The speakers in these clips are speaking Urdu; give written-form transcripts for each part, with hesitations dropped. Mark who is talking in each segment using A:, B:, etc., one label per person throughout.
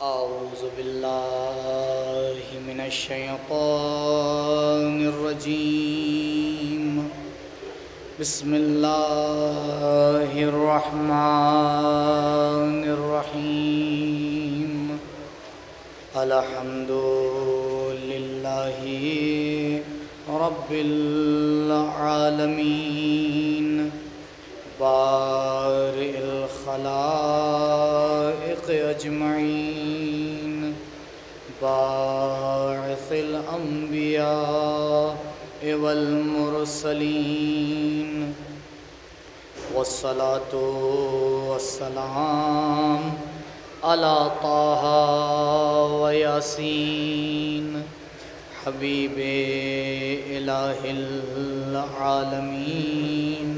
A: أعوذ بالله من الشيطان الرجيم. بسم الله الرحمن الرحيم. الحمد لله رب العالمين بارئ الخلائق أجمعين باعث الأنبياء والمرسلين والصلاة والسلام على طه وياسين حبيب إله العالمين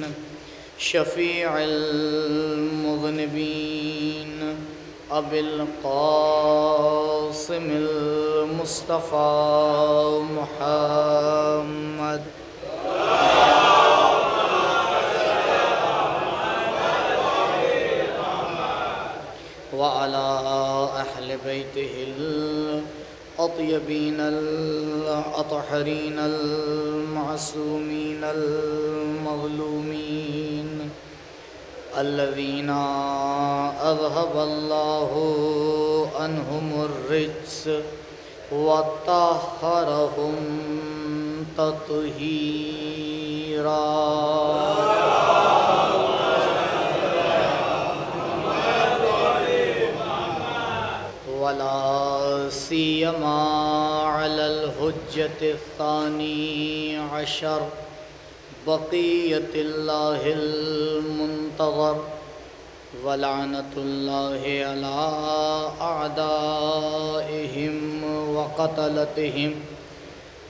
A: شفيع المذنبين أبي القاسم المصطفى محمد وعلى أهل بيته الأطيبين الأطهرين المعصومين المظلومين الذين أذهب الله عنهم الرجس وطهرهم تطهيرا. ولا سيما على الحجة الثاني عشر بقية الله المنتظر ولعنة الله على أعدائهم وقتلتهم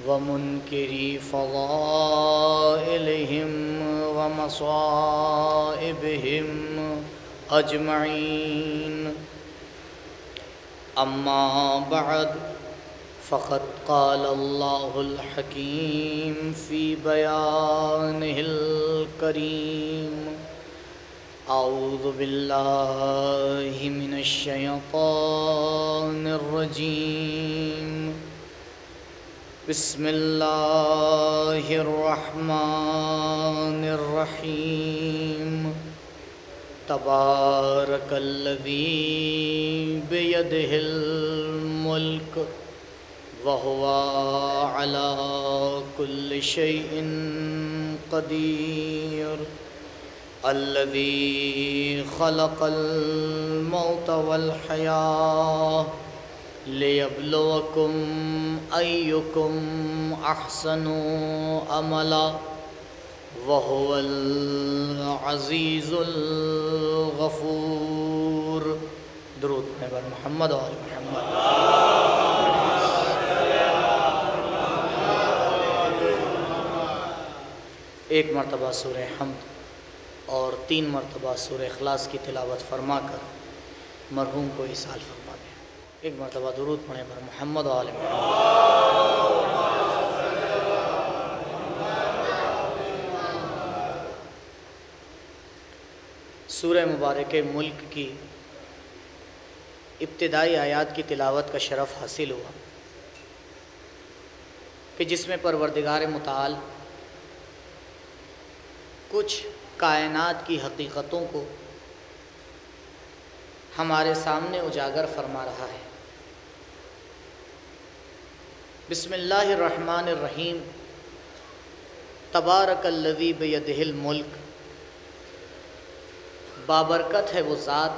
A: ومنكري فضائلهم ومصائبهم أجمعين. أما بعد فقد قال الله الحكيم في بيانه الكريم. أعوذ بالله من الشيطان الرجيم. بسم الله الرحمن الرحيم. تبارك الذي بيده الملك وهو على كل شيء قدير. الذي خلق الموت والحياة ليبلوكم أيكم أحسن عملا وهو العزيز الغفور. درود بر محمد و آل محمد. ایک مرتبہ سورہ حمد اور 3 مرتبہ سورہ اخلاص کی تلاوت فرما کر مرحوم کو اصال فرما دیں. ایک مرتبہ درود پڑھیں بر محمد و آل محمد. سورہ مبارک ملک کی ابتدائی آیات کی تلاوت کا شرف حاصل ہوا کہ جس میں پروردگار متعال کچھ کائنات کی حقیقتوں کو ہمارے سامنے اجاگر فرما رہا ہے. بسم اللہ الرحمن الرحیم. تبارک الذی بیدہ الملک. بابرکت ہے وہ ذات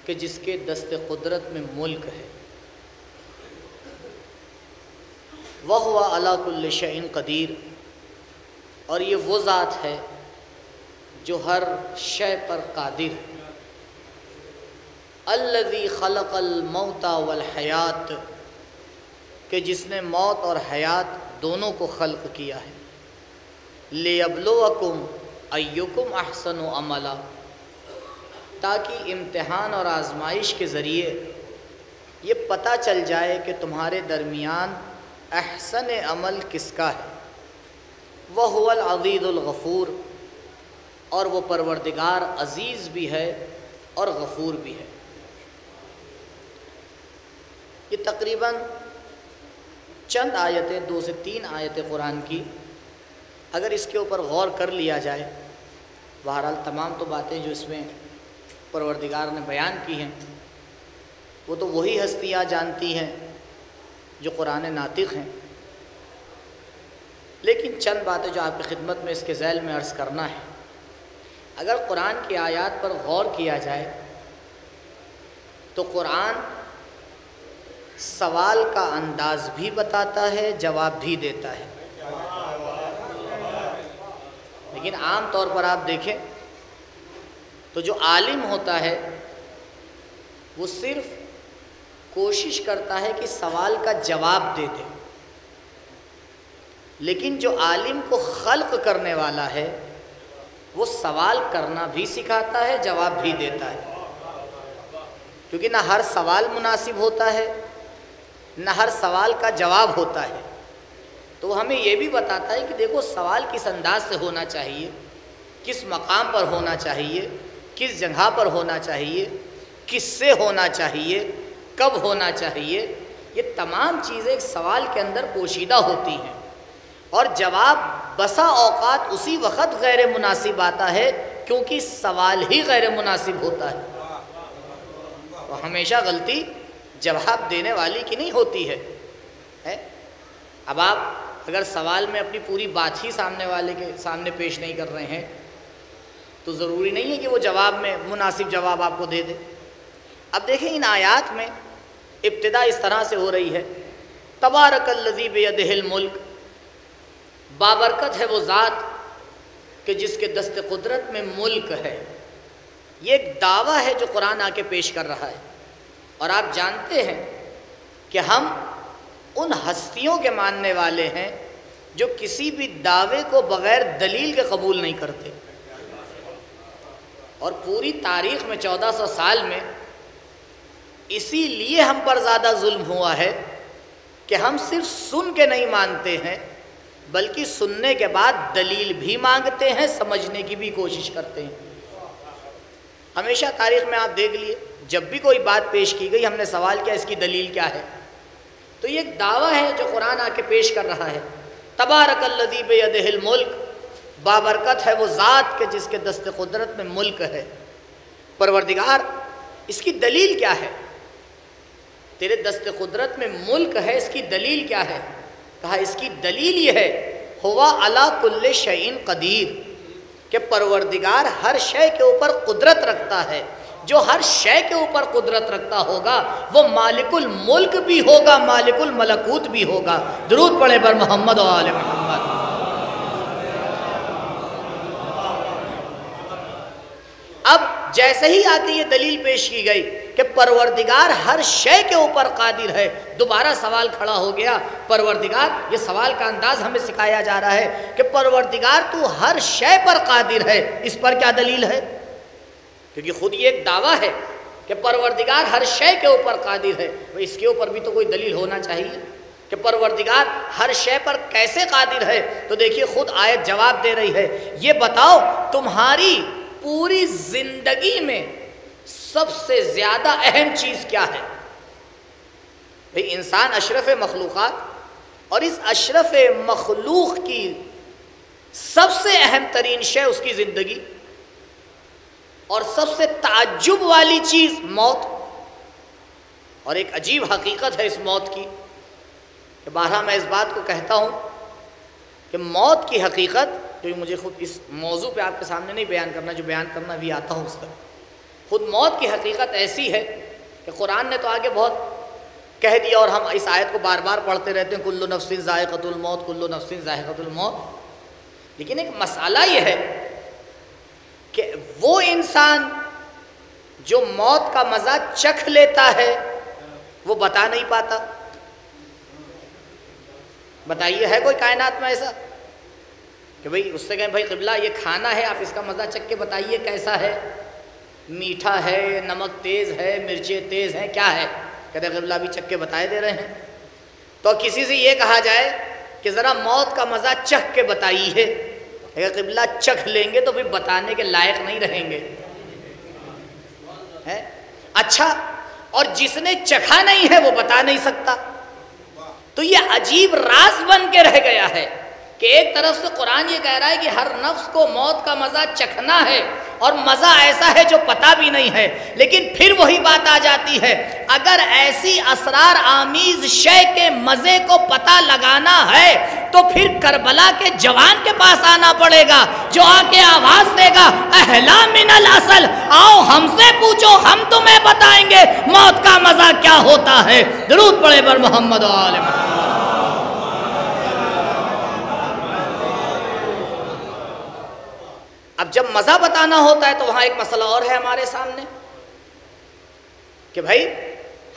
A: کہ جس کے دست قدرت میں ملک ہے. وَهُوَ عَلَى كُلِّ شَيْءٍ قدیر. اور یہ وہ ذات ہے جو ہر شے پر قادر ہے. الذی خلق الموت والحیات. کہ جس نے موت اور حیات دونوں کو خلق کیا ہے. لیبلوکم ایکم احسن عملا. تاکہ امتحان اور آزمائش کے ذریعے یہ پتہ چل جائے کہ تمہارے درمیان احسن عمل کس کا ہے. وَهُوَ الْعَزِيزُ الْغَفُورُ. اور وہ پروردگار عزیز بھی ہے اور غفور بھی ہے. یہ تقریباً چند آیتیں، 2 سے 3 آیتیں قرآن کی، اگر اس کے اوپر غور کر لیا جائے، بہرحال تمام تو باتیں جو اس میں پروردگار نے بیان کی ہیں وہ تو وہی ہستیاں جانتی ہیں جو قرآن ناطق ہیں، لیکن چند باتیں جو آپ کی خدمت میں اس کے ذیل میں عرض کرنا ہے۔ اگر قرآن کی آیات پر غور کیا جائے تو قرآن سوال کا انداز بھی بتاتا ہے، جواب بھی دیتا ہے، لیکن عام طور پر آپ دیکھیں تو جو عالم ہوتا ہے وہ صرف کوشش کرتا ہے کہ سوال کا جواب دے دے، لیکن جو عالم کو خلق کرنے والا ہے وہ سوال کرنا بھی سکھاتا ہے، جواب بھی دیتا ہے، کیونکہ نہ ہر سوال مناسب ہوتا ہے نہ ہر سوال کا جواب ہوتا ہے۔ تو وہ ہمیں یہ بھی بتاتا ہے کہ دیکھو سوال کس انداز سے ہونا چاہیے، کس مقام پر ہونا چاہیے، کس جگہ پر ہونا چاہیے، کس سے ہونا چاہیے، کب ہونا چاہیے، یہ تمام چیزیں ایک سوال کے اندر پوشیدہ ہوتی ہیں، اور جواب بسا اوقات اسی وقت غیر مناسب آتا ہے کیونکہ سوال ہی غیر مناسب ہوتا ہے۔ تو ہمیشہ غلطی جواب دینے والی کی نہیں ہوتی ہے۔ اب آپ اگر سوال میں اپنی پوری بات ہی سامنے والے کے سامنے پیش نہیں کر رہے ہیں تو ضروری نہیں ہے کہ وہ جواب میں مناسب جواب آپ کو دے دے۔ اب دیکھیں ان آیات میں ابتدا اس طرح سے ہو رہی ہے، تبارک الذی بیدہ الملک، بابرکت ہے وہ ذات کہ جس کے دست قدرت میں ملک ہے۔ یہ ایک دعویٰ ہے جو قرآن آ کے پیش کر رہا ہے، اور آپ جانتے ہیں کہ ہم ان ہستیوں کے ماننے والے ہیں جو کسی بھی دعوے کو بغیر دلیل کے قبول نہیں کرتے، اور پوری تاریخ میں 1400 سال میں اسی لیے ہم پر زیادہ ظلم ہوا ہے کہ ہم صرف سن کے نہیں مانتے ہیں بلکہ سننے کے بعد دلیل بھی مانگتے ہیں، سمجھنے کی بھی کوشش کرتے ہیں۔ ہمیشہ تاریخ میں آپ دیکھ لیے جب بھی کوئی بات پیش کی گئی ہم نے سوال کیا اس کی دلیل کیا ہے، تو یہ ایک دعویٰ ہے جو قرآن آ کے پیش کر رہا ہے، تبارک الذی بیدہ الملک، بابرکت ہے وہ ذات کہ جس کے دست قدرت میں ملک ہے۔ پروردگار اس کی دلیل کیا ہے؟ تیرے دست قدرت میں ملک ہے، اس کی دلیل کیا ہے؟ کہا اس کی دلیل یہ ہے ہوا علی کل شیء قدیر، کہ پروردگار ہر شے کے اوپر قدرت رکھتا ہے۔ جو ہر شے کے اوپر قدرت رکھتا ہوگا وہ مالک الملک بھی ہوگا، مالک الملکوت بھی ہوگا۔ درود پڑھے بر محمد و آل محمد۔ اب جیسے ہی آ کے یہ دلیل پیش کی گئی کہ پروردگار ہر شے کے اوپر قادر ہے، دوبارہ سوال کھڑا ہو گیا۔ پروردگار، یہ سوال کا انداز ہمیں سکھایا جا رہا ہے کہ پروردگار تو ہر شے پر قادر ہے، اس پر کیا دلیل ہے؟ کیونکہ خود یہ ایک دعویٰ ہے کہ پروردگار ہر شے کے اوپر قادر ہے، اس کے اوپر بھی تو کوئی دلیل ہونا چاہیے کہ پروردگار ہر شے پر کیسے قادر ہے۔ تو دیکھیے خود آیت جواب دے رہی ہے، یہ بتاؤ تمہاری پوری زندگی میں سب سے زیادہ اہم چیز کیا ہے؟ بھئی انسان اشرف مخلوقات، اور اس اشرف مخلوق کی سب سے اہم ترین شے اس کی زندگی، اور سب سے تعجب والی چیز موت۔ اور ایک عجیب حقیقت ہے اس موت کی کہ بارہا میں اس بات کو کہتا ہوں کہ موت کی حقیقت، جو مجھے خود اس موضوع پہ آپ کے سامنے نہیں بیان کرنا، جو بیان کرنا بھی آتا ہوں اس تک، خود موت کی حقیقت ایسی ہے کہ قرآن نے تو آگے بہت کہہ دیا اور ہم اس آیت کو بار بار پڑھتے رہتے ہیں، کل نفس ذائقۃ الموت، کل نفس ذائقۃ الموت۔ لیکن ایک مسئلہ یہ ہے کہ وہ انسان جو موت کا مزہ چکھ لیتا ہے وہ بتا نہیں پاتا۔ بتائیے ہے کوئی کائنات میں ایسا کہ بھئی اس سے کہیں بھئی قبلہ یہ کھانا ہے، آپ اس کا مزہ چکھ کے بتائیے کیسا ہے، میٹھا ہے، نمک تیز ہے، مرچیں تیز ہیں، کیا ہے؟ کہتے قبلہ بھی چکھ کے بتائے دے رہے ہیں۔ تو کسی سے یہ کہا جائے کہ ذرا موت کا مزہ چکھ کے بتائیے، اگر قبلہ چکھ لیں گے تو پھر بتانے کے لائق نہیں رہیں گے۔ اچھا، اور جس نے چکھا نہیں ہے وہ بتا نہیں سکتا. تو یہ عجیب راز بن کے رہ گیا ہے کہ ایک طرف سے قرآن یہ کہہ رہا ہے کہ ہر نفس کو موت کا مزہ چکھنا ہے، اور مزہ ایسا ہے جو پتہ بھی نہیں ہے. لیکن پھر وہی بات آ جاتی ہے، اگر ایسی اسرار آمیز شے کے مزے کو پتہ لگانا ہے تو پھر کربلا کے جوان کے پاس آنا پڑے گا، جو آ کے آواز دے گا اہلا من الاصل، آؤ ہم سے پوچھو، ہم تمہیں بتائیں گے موت کا مزہ کیا ہوتا ہے. درود پڑھے بر محمد و آل محمد. اب جب مزہ بتانا ہوتا ہے تو وہاں ایک مسئلہ اور ہے ہمارے سامنے کہ بھائی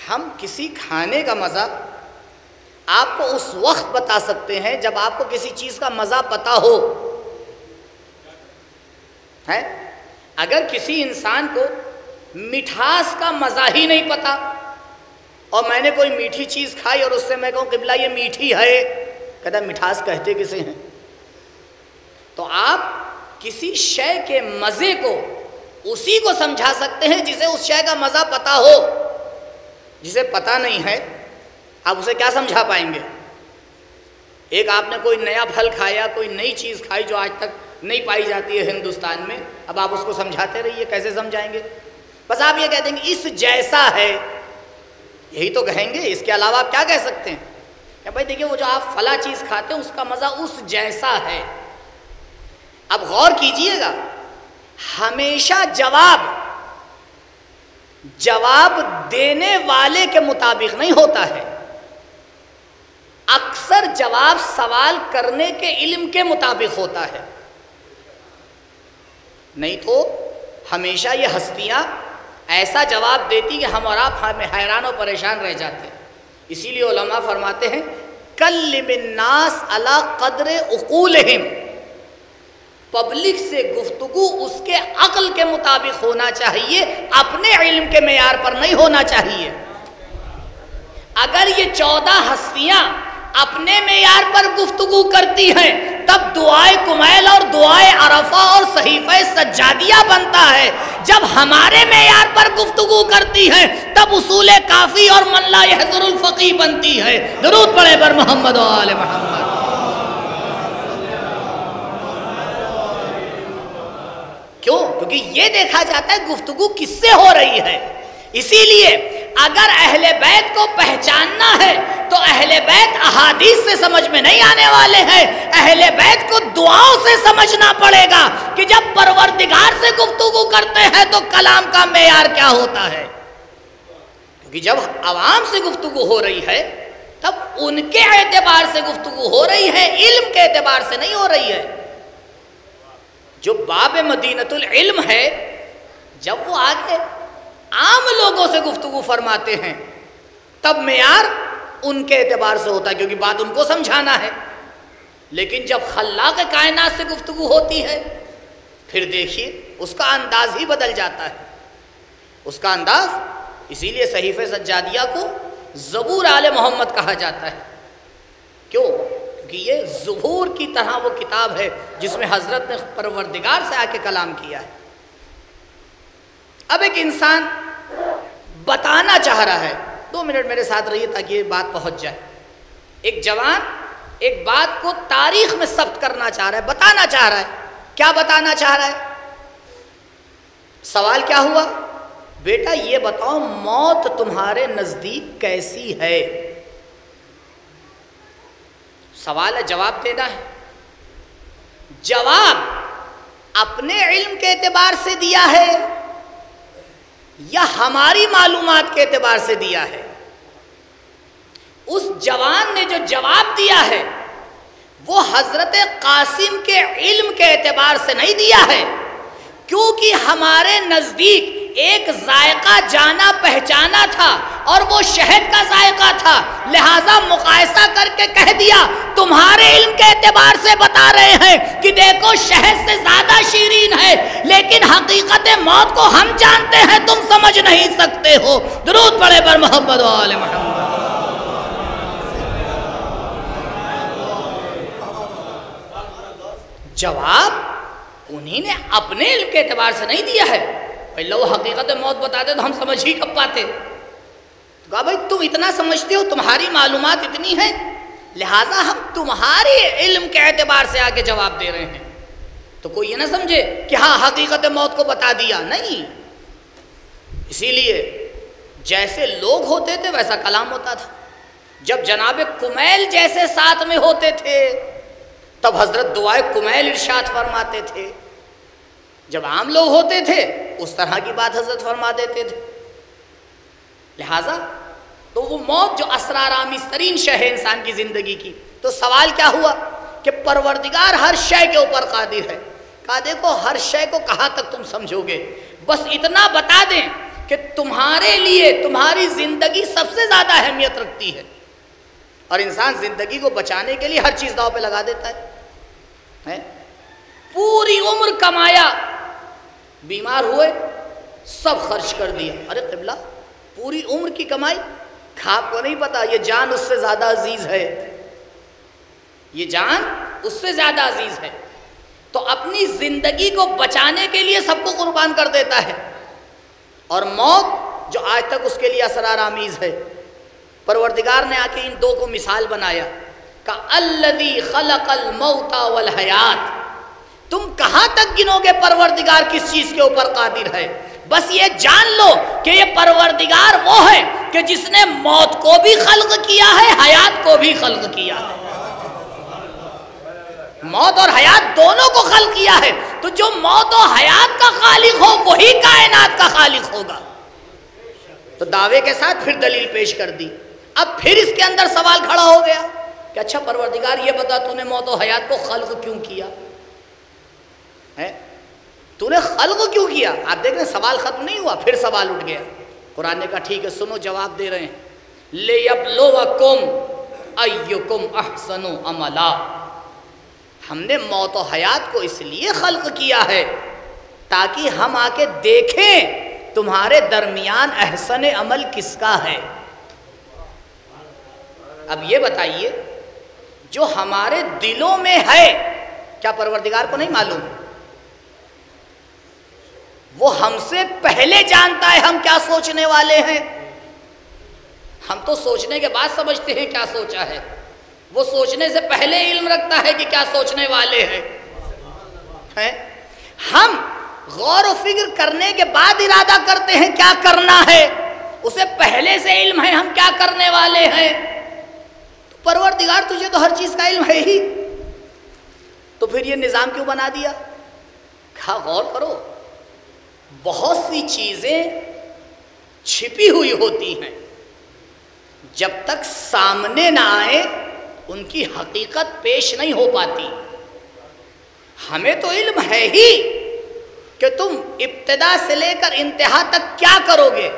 A: ہم کسی کھانے کا مزہ آپ کو اس وقت بتا سکتے ہیں جب آپ کو کسی چیز کا مزہ پتا ہو. ہے اگر کسی انسان کو مٹھاس کا مزہ ہی نہیں پتا اور میں نے کوئی میٹھی چیز کھائی اور اس سے میں کہوں قبلہ یہ میٹھی ہے، کہتا مٹھاس کہتے کسے ہیں؟ تو آپ کسی شے کے مزے کو اسی کو سمجھا سکتے ہیں جسے اس شے کا مزہ پتا ہو. جسے پتا نہیں ہے آپ اسے کیا سمجھا پائیں گے؟ ایک آپ نے کوئی نیا پھل کھایا، کوئی نئی چیز کھائی جو آج تک نہیں پائی جاتی ہے ہندوستان میں، اب آپ اس کو سمجھاتے رہیے، کیسے سمجھائیں گے؟ بس آپ یہ کہتے ہیں کہ اس جیسا ہے، یہی تو کہیں گے، اس کے علاوہ آپ کیا کہہ سکتے ہیں؟ کہ بھائی دیکھیے وہ جو آپ فلاں چیز کھاتے ہیں اس کا مزہ اس جیسا ہے. اب غور کیجئے گا، ہمیشہ جواب دینے والے کے مطابق نہیں ہوتا ہے، اکثر جواب سوال کرنے کے علم کے مطابق ہوتا ہے. نہیں تو ہمیشہ یہ ہستیاں ایسا جواب دیتی کہ ہم اور آپ حیران و پریشان رہ جاتے. اسی لیے علماء فرماتے ہیں کلم الناس علی قدر عقولہم، پبلک سے گفتگو اس کے عقل کے مطابق ہونا چاہیے، اپنے علم کے معیار پر نہیں ہونا چاہیے. اگر یہ 14 ہستیاں اپنے معیار پر گفتگو کرتی ہیں تب دعائے کمیل اور دعائے عرفہ اور صحیفہ سجادیہ بنتا ہے. جب ہمارے معیار پر گفتگو کرتی ہیں تب اصول کافی اور من لا یحضر الفقی بنتی ہے. درود پڑھے بر محمد و آل محمد. کیوں؟ کیونکہ یہ دیکھا جاتا ہے گفتگو کس سے ہو رہی ہے. اسی لیے اگر اہل بیت کو پہچاننا ہے تو اہل بیت احادیث سے سمجھ میں نہیں آنے والے ہیں، اہل بیت کو دعاؤں سے سمجھنا پڑے گا کہ جب پروردگار سے گفتگو کرتے ہیں تو کلام کا معیار کیا ہوتا ہے. کیونکہ جب عوام سے گفتگو ہو رہی ہے تب ان کے اعتبار سے گفتگو ہو رہی ہے، علم کے اعتبار سے نہیں ہو رہی ہے. جو باب مدینۃ العلم ہے جب وہ آگے عام لوگوں سے گفتگو فرماتے ہیں تب معیار ان کے اعتبار سے ہوتا ہے کیونکہ بات ان کو سمجھانا ہے. لیکن جب خلاق کائنات سے گفتگو ہوتی ہے پھر دیکھیے اس کا انداز ہی بدل جاتا ہے. اس کا انداز، اسی لیے صحیفہ سجادیہ کو زبور آل محمد کہا جاتا ہے. کیوں؟ کہ یہ زبور کی طرح وہ کتاب ہے جس میں حضرت نے پروردگار سے آ کے کلام کیا ہے. اب ایک انسان بتانا چاہ رہا ہے، 2 منٹ میرے ساتھ رہیے تاکہ یہ بات پہنچ جائے. ایک جوان ایک بات کو تاریخ میں ثبت کرنا چاہ رہا ہے، بتانا چاہ رہا ہے. کیا بتانا چاہ رہا ہے؟ سوال کیا ہوا؟ بیٹا یہ بتاؤ موت تمہارے نزدیک کیسی ہے؟ سوال ہے، جواب دینا ہے. جواب اپنے علم کے اعتبار سے دیا ہے یا ہماری معلومات کے اعتبار سے دیا ہے؟ اس جوان نے جو جواب دیا ہے وہ حضرت قاسم کے علم کے اعتبار سے نہیں دیا ہے، کیونکہ ہمارے نزدیک ایک ذائقہ جانا پہچانا تھا اور وہ شہد کا ذائقہ تھا، لہٰذا مقایسہ کر کے کہہ دیا تمہارے علم کے اعتبار سے بتا رہے ہیں کہ دیکھو شہد سے زیادہ شیرین ہے، لیکن حقیقت موت کو ہم جانتے ہیں، تم سمجھ نہیں سکتے ہو. درود پڑھے بر محمد و آل محمد. جواب انہی نے اپنے علم کے اعتبار سے نہیں دیا ہے. اللہ وہ حقیقت موت بتاتے تو ہم سمجھ ہی کب پاتے. تو کہا بھائی تم اتنا سمجھتے ہو، تمہاری معلومات اتنی ہیں، لہٰذا ہم تمہارے علم کے اعتبار سے آگے جواب دے رہے ہیں۔ تو کوئی یہ نہ سمجھے کہ ہاں حقیقت موت کو بتا دیا، نہیں۔ اسی لیے جیسے لوگ ہوتے تھے ویسا کلام ہوتا تھا۔ جب جناب کمیل جیسے ساتھ میں ہوتے تھے تب حضرت دعائے کمیل ارشاد فرماتے تھے، جب عام لوگ ہوتے تھے اس طرح کی بات حضرت فرما دیتے تھے۔ لہٰذا تو وہ موت جو اسرارآمیز ترین شے ہے انسان کی زندگی کی، تو سوال کیا ہوا کہ پروردگار ہر شے کے اوپر قادر ہے۔ کہا دیکھو ہر شے کو کہاں تک تم سمجھو گے، بس اتنا بتا دیں کہ تمہارے لیے تمہاری زندگی سب سے زیادہ اہمیت رکھتی ہے، اور انسان زندگی کو بچانے کے لیے ہر چیز داؤ پہ لگا دیتا ہے۔ پوری عمر کمایا، بیمار ہوئے سب خرچ کر دیا۔ ارے قبلہ پوری عمر کی کمائی، آپ کو نہیں پتا یہ جان اس سے زیادہ عزیز ہے، یہ جان اس سے زیادہ عزیز ہے، تو اپنی زندگی کو بچانے کے لیے سب کو قربان کر دیتا ہے۔ اور موت جو آج تک اس کے لیے اسرارآمیز ہے، پروردگار نے آ کے ان دو کو مثال بنایا کہ الذی خلق الموت والحیات۔ تم کہاں تک گنو گے پروردگار کس چیز کے اوپر قادر ہے؟ بس یہ جان لو کہ یہ پروردگار وہ ہے کہ جس نے موت کو بھی خلق کیا ہے، حیات کو بھی خلق کیا ہے۔ موت اور حیات دونوں کو خلق کیا ہے، تو جو موت و حیات کا خالق ہو وہی کائنات کا خالق ہوگا۔ تو دعوے کے ساتھ پھر دلیل پیش کر دی۔ اب پھر اس کے اندر سوال کھڑا ہو گیا کہ اچھا پروردگار یہ بتا تو نے موت و حیات کو خلق کیوں کیا ہے؟ تو نے خلق کیوں کیا؟ آپ دیکھ رہے ہیں سوال ختم نہیں ہوا، پھر سوال اٹھ گیا۔ قرآن نے کہا ٹھیک ہے سنو، جواب دے رہے ہیں۔ لِيَبْلُوَكُمْ أَيُّكُمْ أَحْسَنُ عَمَلًا۔ ہم نے موت و حیات کو اس لیے خلق کیا ہے تاکہ ہم آ کے دیکھیں تمہارے درمیان احسن عمل کس کا ہے۔ اب یہ بتائیے جو ہمارے دلوں میں ہے کیا پروردگار کو نہیں معلوم؟ وہ ہم سے پہلے جانتا ہے ہم کیا سوچنے والے ہیں۔ ہم تو سوچنے کے بعد سمجھتے ہیں کیا سوچا ہے، وہ سوچنے سے پہلے علم رکھتا ہے کہ کیا سوچنے والے ہیں۔ ہم غور و فکر کرنے کے بعد ارادہ کرتے ہیں کیا کرنا ہے، اسے پہلے سے علم ہے ہم کیا کرنے والے ہیں۔ تو پروردگار تجھے تو ہر چیز کا علم ہے ہی، تو پھر یہ نظام کیوں بنا دیا؟ کہا غور کرو، بہت سی چیزیں چھپی ہوئی ہوتی ہیں، جب تک سامنے نہ آئے ان کی حقیقت پیش نہیں ہو پاتی۔ ہمیں تو علم ہے ہی کہ تم ابتدا سے لے کر انتہا تک کیا کرو گے۔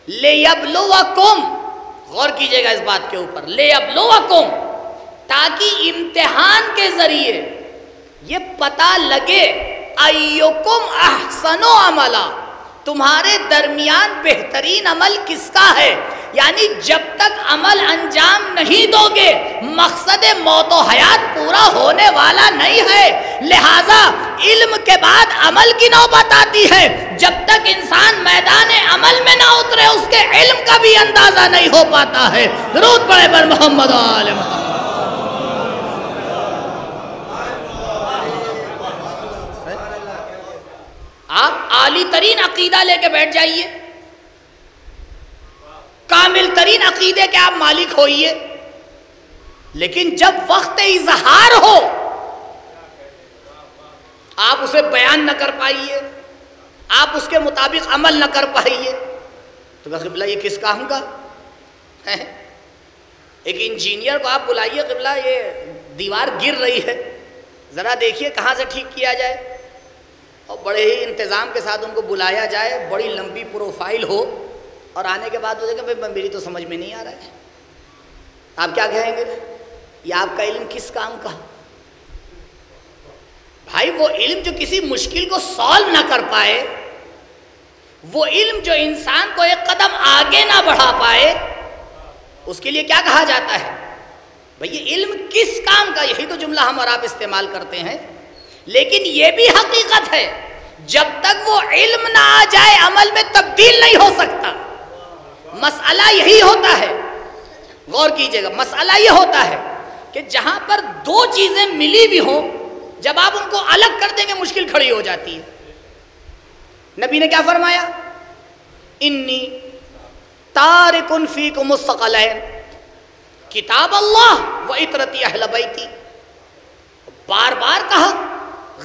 A: لِيَبْلُوَكُمْ، غور کیجئے گا اس بات کے اوپر، لِيَبْلُوَكُمْ، تاکہ امتحان کے ذریعے یہ پتہ لگے اَيُّكُمْ أَحْسَنُ عَمَلًا، تمہارے درمیان بہترین عمل کس کا ہے۔ یعنی جب تک عمل انجام نہیں دو گے مقصد موت و حیات پورا ہونے والا نہیں ہے۔ لہٰذا علم کے بعد عمل کی نوبت آتی ہے، جب تک انسان میدان عمل میں نہ اترے اس کے علم کا بھی اندازہ نہیں ہو پاتا ہے۔ درود پڑھے پر محمد و آل محمد۔ آپ عالی ترین عقیدہ لے کے بیٹھ جائیے، کامل ترین عقیدے کے آپ مالک ہوئیے، لیکن جب وقت اظہار ہو آپ اسے بیان نہ کر پائیے، آپ اس کے مطابق عمل نہ کر پائیے، تو قبلہ یہ کس کام کا ہے؟ ایک انجینئر کو آپ بلائیے، قبلہ یہ دیوار گر رہی ہے، ذرا دیکھیے کہاں سے ٹھیک کیا جائے، اور بڑے ہی انتظام کے ساتھ ان کو بلایا جائے، بڑی لمبی پروفائل ہو، اور آنے کے بعد وہ دیکھیں بھائی میری تو سمجھ میں نہیں آ رہا ہے، آپ کیا کہیں گے؟ یہ آپ کا علم کس کام کا؟ بھائی وہ علم جو کسی مشکل کو سالو نہ کر پائے، وہ علم جو انسان کو ایک قدم آگے نہ بڑھا پائے، اس کے لیے کیا کہا جاتا ہے؟ بھائی یہ علم کس کام کا؟ یہی تو جملہ ہم اور آپ استعمال کرتے ہیں، لیکن یہ بھی حقیقت ہے جب تک وہ علم نہ آ جائے عمل میں تبدیل نہیں ہو سکتا۔ مسئلہ یہی ہوتا ہے، غور کیجئے گا، مسئلہ یہ ہوتا ہے کہ جہاں پر دو چیزیں ملی بھی ہوں، جب آپ ان کو الگ کر دیں گے مشکل کھڑی ہو جاتی ہے۔ نبی نے کیا فرمایا؟ انی تارکن فیکم الثقلین، کتاب اللہ و عطرتی اہل بیتی، بار بار کہا،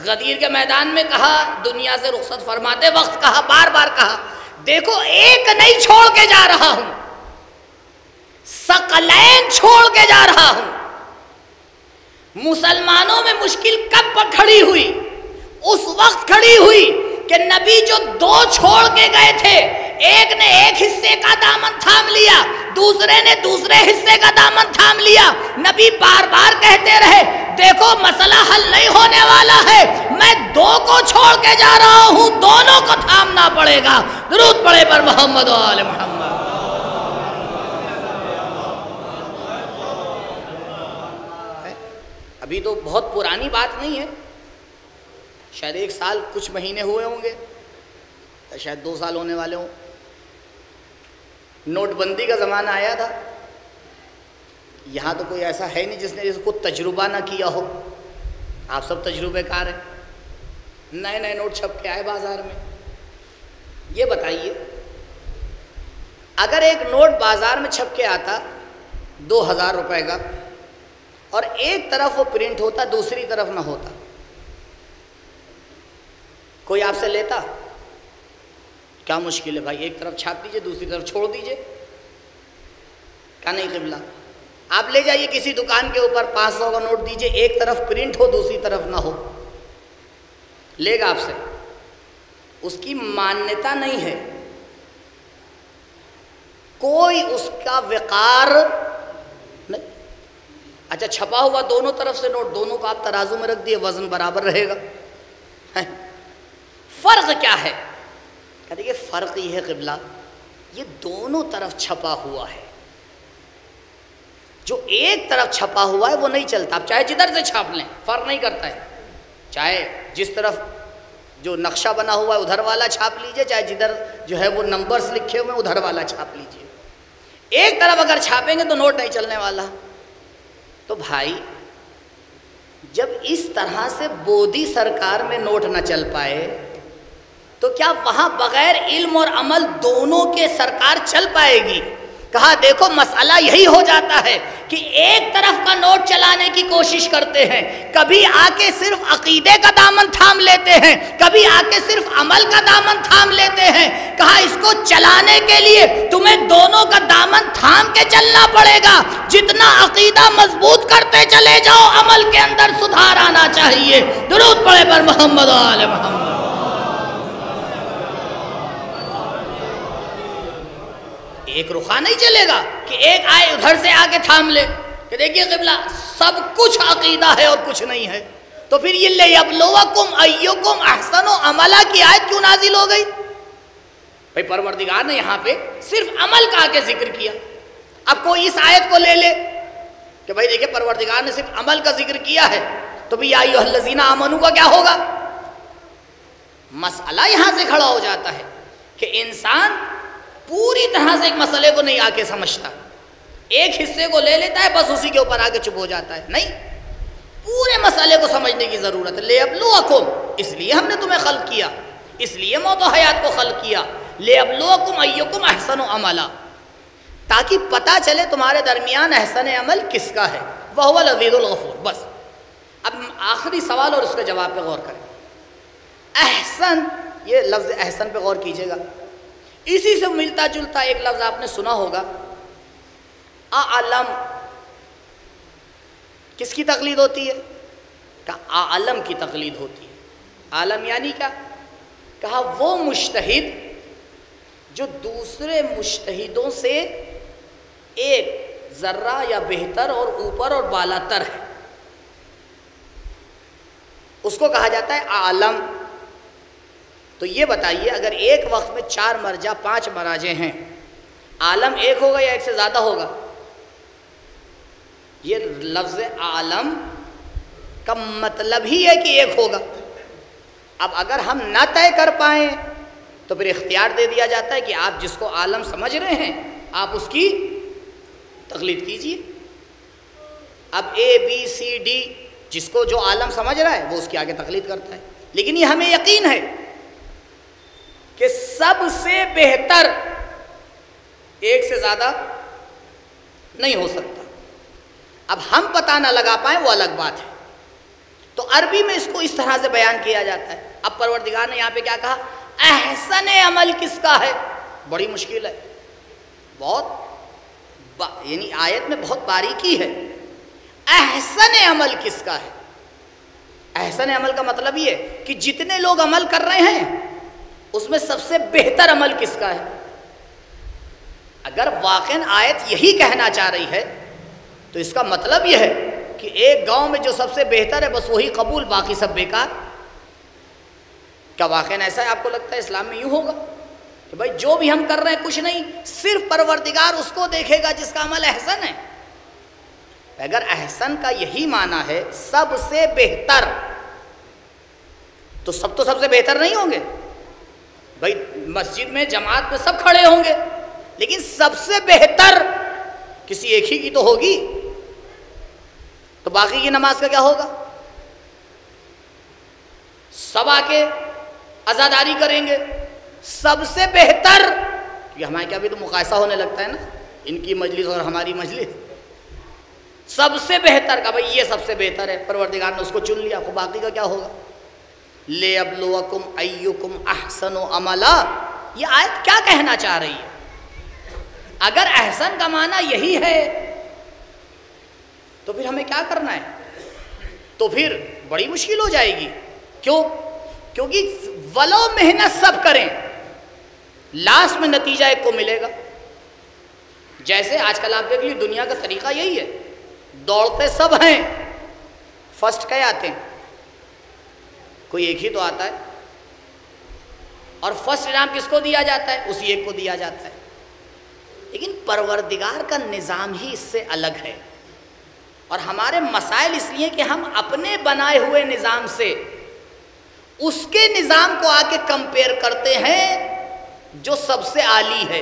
A: غدیر کے میدان میں کہا، دنیا سے رخصت فرماتے وقت کہا، بار بار کہا، دیکھو ایک نہیں چھوڑ کے جا رہا ہوں، ثقلین چھوڑ کے جا رہا ہوں۔ مسلمانوں میں مشکل کب کھڑی ہوئی؟ اس وقت کھڑی ہوئی کہ نبی جو دو چھوڑ کے گئے تھے، ایک نے ایک حصے کا دامن تھام لیا، دوسرے نے دوسرے حصے کا دامن تھام لیا۔ نبی بار بار کہتے رہے دیکھو مسئلہ حل نہیں ہونے والا ہے، میں دو کو چھوڑ کے جا رہا ہوں، دونوں کو تھامنا پڑے گا۔ درود پڑھے پر محمد و آل محمد۔ ابھی تو بہت پرانی بات نہیں ہے، شاید 1 سال کچھ مہینے ہوئے ہوں گے، شاید 2 سال ہونے والے ہوں۔ نوٹ بندی کا زمانہ آیا تھا، یہاں تو کوئی ایسا ہے نہیں جس نے اس کو تجربہ نہ کیا ہو، آپ سب تجربے کار ہیں، نئے نئے نوٹ چھپ کے آئے بازار میں۔ یہ بتائیے اگر ایک نوٹ بازار میں چھپ کے آتا 2000 روپے کا، اور ایک طرف وہ پرنٹ ہوتا دوسری طرف نہ ہوتا، کوئی آپ سے لیتا؟ کیا مشکل ہے بھائی، ایک طرف چھاپ دیجئے دوسری طرف چھوڑ دیجئے، کیا نہیں قبلہ؟ آپ لے جائیے کسی دکان کے اوپر 500 کا نوٹ دیجئے، ایک طرف پرنٹ ہو دوسری طرف نہ ہو، لے گا آپ سے؟ اس کی مانیتا نہیں ہے، کوئی اس کا وقار نہیں۔ اچھا چھپا ہوا دونوں طرف سے نوٹ، دونوں کو آپ ترازو میں رکھ دیے، وزن برابر رہے گا۔ فرق کیا ہے؟ کہتے ہیں فرق یہ ہے قبلہ، یہ دونوں طرف چھپا ہوا ہے، جو ایک طرف چھپا ہوا ہے وہ نہیں چلتا، آپ چاہے جدھر سے چھاپ لیں فرق نہیں کرتا ہے، چاہے جس طرف جو نقشہ بنا ہوا ہے ادھر والا چھاپ لیجئے، چاہے جدھر جو ہے وہ نمبرز لکھے ہوئے ہیں ادھر والا چھاپ لیجئے، ایک طرف اگر چھاپیں گے تو نوٹ نہیں چلنے والا۔ تو بھائی جب اس طرح سے بودی سرکار میں نوٹ نہ چل پائے تو کیا وہاں بغیر علم اور عمل دونوں کے سرکار چل پائے گی؟ کہا دیکھو مسئلہ یہی ہو جاتا ہے کہ ایک طرف کا نوٹ چلانے کی کوشش کرتے ہیں، کبھی آ کے صرف عقیدے کا دامن تھام لیتے ہیں، کبھی آ کے صرف عمل کا دامن تھام لیتے ہیں۔ کہا اس کو چلانے کے لیے تمہیں دونوں کا دامن تھام کے چلنا پڑے گا، جتنا عقیدہ مضبوط کرتے چلے جاؤ عمل کے اندر سدھار آنا چاہیے۔ درود پڑھے پر محمد و آل محمد۔ ایک رخا نہیں چلے گا کہ ایک آئے ادھر سے آ کے تھام لے کہ دیکھیے قبلہ سب کچھ عقیدہ ہے اور کچھ نہیں ہے، تو پھر یہ لِیَبْلُوَکُمْ أَیُّکُمْ أَحْسَنُ عَمَلًا کی آیت کیوں نازل ہو گئی؟ بھئی پروردگار نے یہاں پہ صرف عمل کا کے ذکر کیا۔ اب کوئی اس آیت کو لے لے کہ بھئی دیکھیں پروردگار نے صرف عمل کا ذکر کیا ہے، تو بھی یا ایھا الذین آمنوا کا کیا ہوگا؟ مسئلہ یہاں سے کھڑا ہو جاتا ہے کہ انسان پوری طرح سے ایک مسئلے کو نہیں آ کے سمجھتا، ایک حصے کو لے لیتا ہے بس اسی کے اوپر آ کے چپ ہو جاتا ہے، نہیں، پورے مسئلے کو سمجھنے کی ضرورت ہے۔ لِیَبْلُوَکُمْ، اس لیے ہم نے تمہیں خلق کیا، اس لیے موت و حیات کو خلق کیا، لِیَبْلُوَکُمْ أَیُّکُمْ أَحْسَنُ عَمَلًا، تاکہ پتہ چلے تمہارے درمیان احسن عمل کس کا ہے، وَهُوَ الْعَزِیزُ الْغَفُورُ۔ بس اب آخری سوال اور اس کے جواب پہ غور کریں۔ احسن، یہ لفظ احسن پہ غور کیجئے گا، اسی سے ملتا جلتا ایک لفظ آپ نے سنا ہوگا، اعلم۔ کس کی تقلید ہوتی ہے؟ کہا اعلم کی تقلید ہوتی ہے۔ عالم یعنی کیا؟ کہا وہ مجتہد جو دوسرے مجتہدوں سے ایک ذرہ یا بہتر اور اوپر اور بالا تر ہے، اس کو کہا جاتا ہے عالم۔ تو یہ بتائیے اگر ایک وقت میں 4 مرجع 5 مراجع ہیں، عالم ایک ہوگا یا ایک سے زیادہ ہوگا؟ یہ لفظ عالم کا مطلب ہی ہے کہ ایک ہوگا۔ اب اگر ہم نہ طے کر پائیں تو پھر اختیار دے دیا جاتا ہے کہ آپ جس کو عالم سمجھ رہے ہیں آپ اس کی تقلید کیجئے۔ اب اے بی سی ڈی جس کو جو عالم سمجھ رہا ہے وہ اس کی آگے تقلید کرتا ہے، لیکن یہ ہمیں یقین ہے کہ سب سے بہتر ایک سے زیادہ نہیں ہو سکتا۔ اب ہم پتہ نہ لگا پائیں وہ الگ بات ہے، تو عربی میں اس کو اس طرح سے بیان کیا جاتا ہے۔ اب پروردگار نے یہاں پہ کیا کہا؟ احسن عمل کس کا ہے؟ بڑی مشکل ہے، یعنی آیت میں بہت باریکی ہے۔ احسن عمل کس کا ہے؟ احسن عمل کا مطلب یہ ہے کہ جتنے لوگ عمل کر رہے ہیں اس میں سب سے بہتر عمل کس کا ہے؟ اگر واقعاً آیت یہی کہنا چاہ رہی ہے تو اس کا مطلب یہ ہے کہ ایک گاؤں میں جو سب سے بہتر ہے بس وہی قبول، باقی سب بیکار۔ کیا واقعاً ایسا ہے؟ آپ کو لگتا ہے اسلام میں یوں ہوگا کہ بھائی جو بھی ہم کر رہے ہیں کچھ نہیں، صرف پروردگار اس کو دیکھے گا جس کا عمل احسن ہے؟ اگر احسن کا یہی معنی ہے سب سے بہتر، تو سب سے بہتر نہیں ہوں گے؟ بھائی مسجد میں جماعت میں سب کھڑے ہوں گے لیکن سب سے بہتر کسی ایک ہی کی تو ہوگی، تو باقی کی نماز کا کیا ہوگا؟ سب آ کے عزاداری کریں گے، سب سے بہتر، کیونکہ ہمارے کیا بھی تو مقایسہ ہونے لگتا ہے نا، ان کی مجلس اور ہماری مجلس، سب سے بہتر کا بھائی یہ سب سے بہتر ہے، پروردگار نے اس کو چن لیا، تو باقی کا کیا ہوگا؟ لِيَبْلُوَكُمْ أَيُّكُمْ أَحْسَنُ عَمَلًا۔ یہ آیت کیا کہنا چاہ رہی ہے؟ اگر احسن کا معنی یہی ہے تو پھر ہمیں کیا کرنا ہے؟ تو پھر بڑی مشکل ہو جائے گی۔ کیوں؟ کیونکہ ولو محنت سب کریں لاسٹ میں نتیجہ ایک کو ملے گا۔ جیسے آج کل آپ دیکھ لیے دنیا کا طریقہ یہی ہے، دوڑتے سب ہیں، فرسٹ کیا آتے ہیں؟ کوئی ایک ہی تو آتا ہے، اور فرسٹ انعام کس کو دیا جاتا ہے؟ اسی ایک کو دیا جاتا ہے۔ لیکن پروردگار کا نظام ہی اس سے الگ ہے، اور ہمارے مسائل اس لیے کہ ہم اپنے بنائے ہوئے نظام سے اس کے نظام کو آ کے کمپیئر کرتے ہیں جو سب سے عالی ہے۔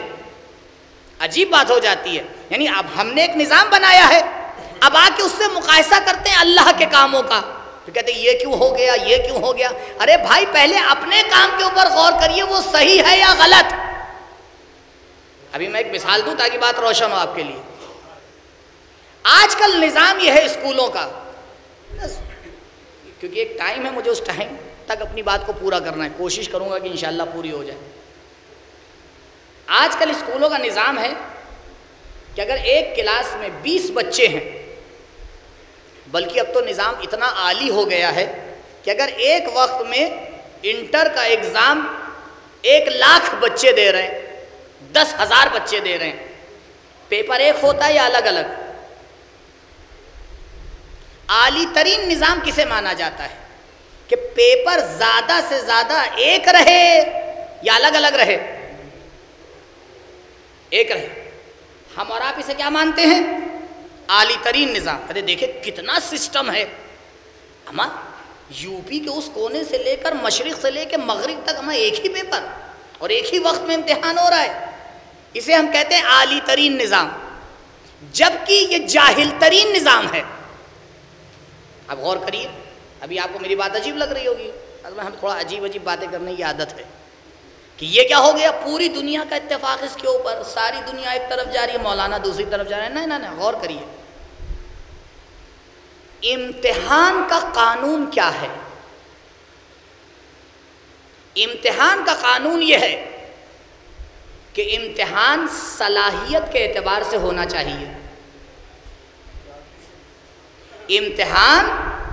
A: عجیب بات ہو جاتی ہے، یعنی اب ہم نے ایک نظام بنایا ہے، اب آ کے اس سے مقایسہ کرتے ہیں اللہ کے کاموں کا، تو کہتے ہیں یہ کیوں ہو گیا، یہ کیوں ہو گیا۔ ارے بھائی پہلے اپنے کام کے اوپر غور کریے، وہ صحیح ہے یا غلط۔ ابھی میں ایک مثال دوں تاکہ بات روشن ہو آپ کے لیے۔ آج کل نظام یہ ہے اسکولوں کا، کیونکہ ایک ٹائم ہے، مجھے اس ٹائم تک اپنی بات کو پورا کرنا ہے، کوشش کروں گا کہ انشاءاللہ پوری ہو جائے۔ آج کل اسکولوں کا نظام ہے کہ اگر ایک کلاس میں 20 بچے ہیں، بلکہ اب تو نظام اتنا عالی ہو گیا ہے کہ اگر ایک وقت میں انٹر کا ایگزام 1,00,000 بچے دے رہے ہیں، 10,000 بچے دے رہے ہیں، پیپر ایک ہوتا ہے یا الگ الگ؟ عالی ترین نظام کسے مانا جاتا ہے کہ پیپر زیادہ سے زیادہ ایک رہے یا الگ الگ رہے؟ ایک رہے۔ ہم اور آپ اسے کیا مانتے ہیں؟ عالی ترین نظام۔ ارے دیکھیں کتنا سسٹم ہے، ہمارا یو پی کے اس کونے سے لے کر مشرق سے لے کے مغرب تک ہمیں ایک ہی پیپر اور ایک ہی وقت میں امتحان ہو رہا ہے، اسے ہم کہتے ہیں عالی ترین نظام، جبکہ یہ جاہل ترین نظام ہے۔ اب غور کریے، ابھی آپ کو میری بات عجیب لگ رہی ہوگی، ہم تھوڑا عجیب باتیں کرنے کی عادت ہے کہ یہ کیا ہو گیا، پوری دنیا کا اتفاق اس کے اوپر، ساری دنیا ایک طرف جا رہی ہے، مولانا دوسری طرف جا رہے ہیں۔ نہیں، غور کریے، امتحان کا قانون کیا ہے؟ امتحان کا قانون یہ ہے کہ امتحان صلاحیت کے اعتبار سے ہونا چاہیے۔ امتحان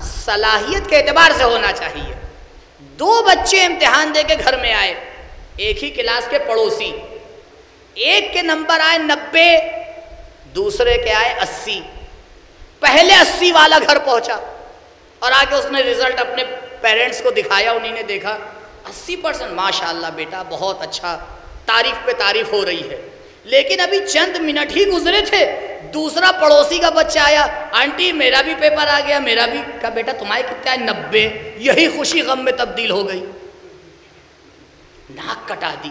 A: صلاحیت کے اعتبار سے ہونا چاہیے۔ 2 بچے امتحان دے کے گھر میں آئے، ایک ہی کلاس کے پڑوسی، ایک کے نمبر آئے 90، دوسرے کے آئے 80۔ پہلے 80 والا گھر پہنچا اور آگے اس نے رزلٹ اپنے پیرنٹس کو دکھایا، انہیں نے دیکھا 80%، ماشاءاللہ بیٹا بہت اچھا، تعریف پہ تعریف ہو رہی ہے۔ لیکن ابھی چند منٹ ہی گزرے تھے، دوسرا پڑوسی کا بچہ آیا، آنٹی میرا بھی پیپر آ گیا، میرا بھی۔ کہا بیٹا تمہارے کتنے آئے؟ 90۔ یہی خوشی غم میں تبدیل ہو گئی، ناک کٹا دی۔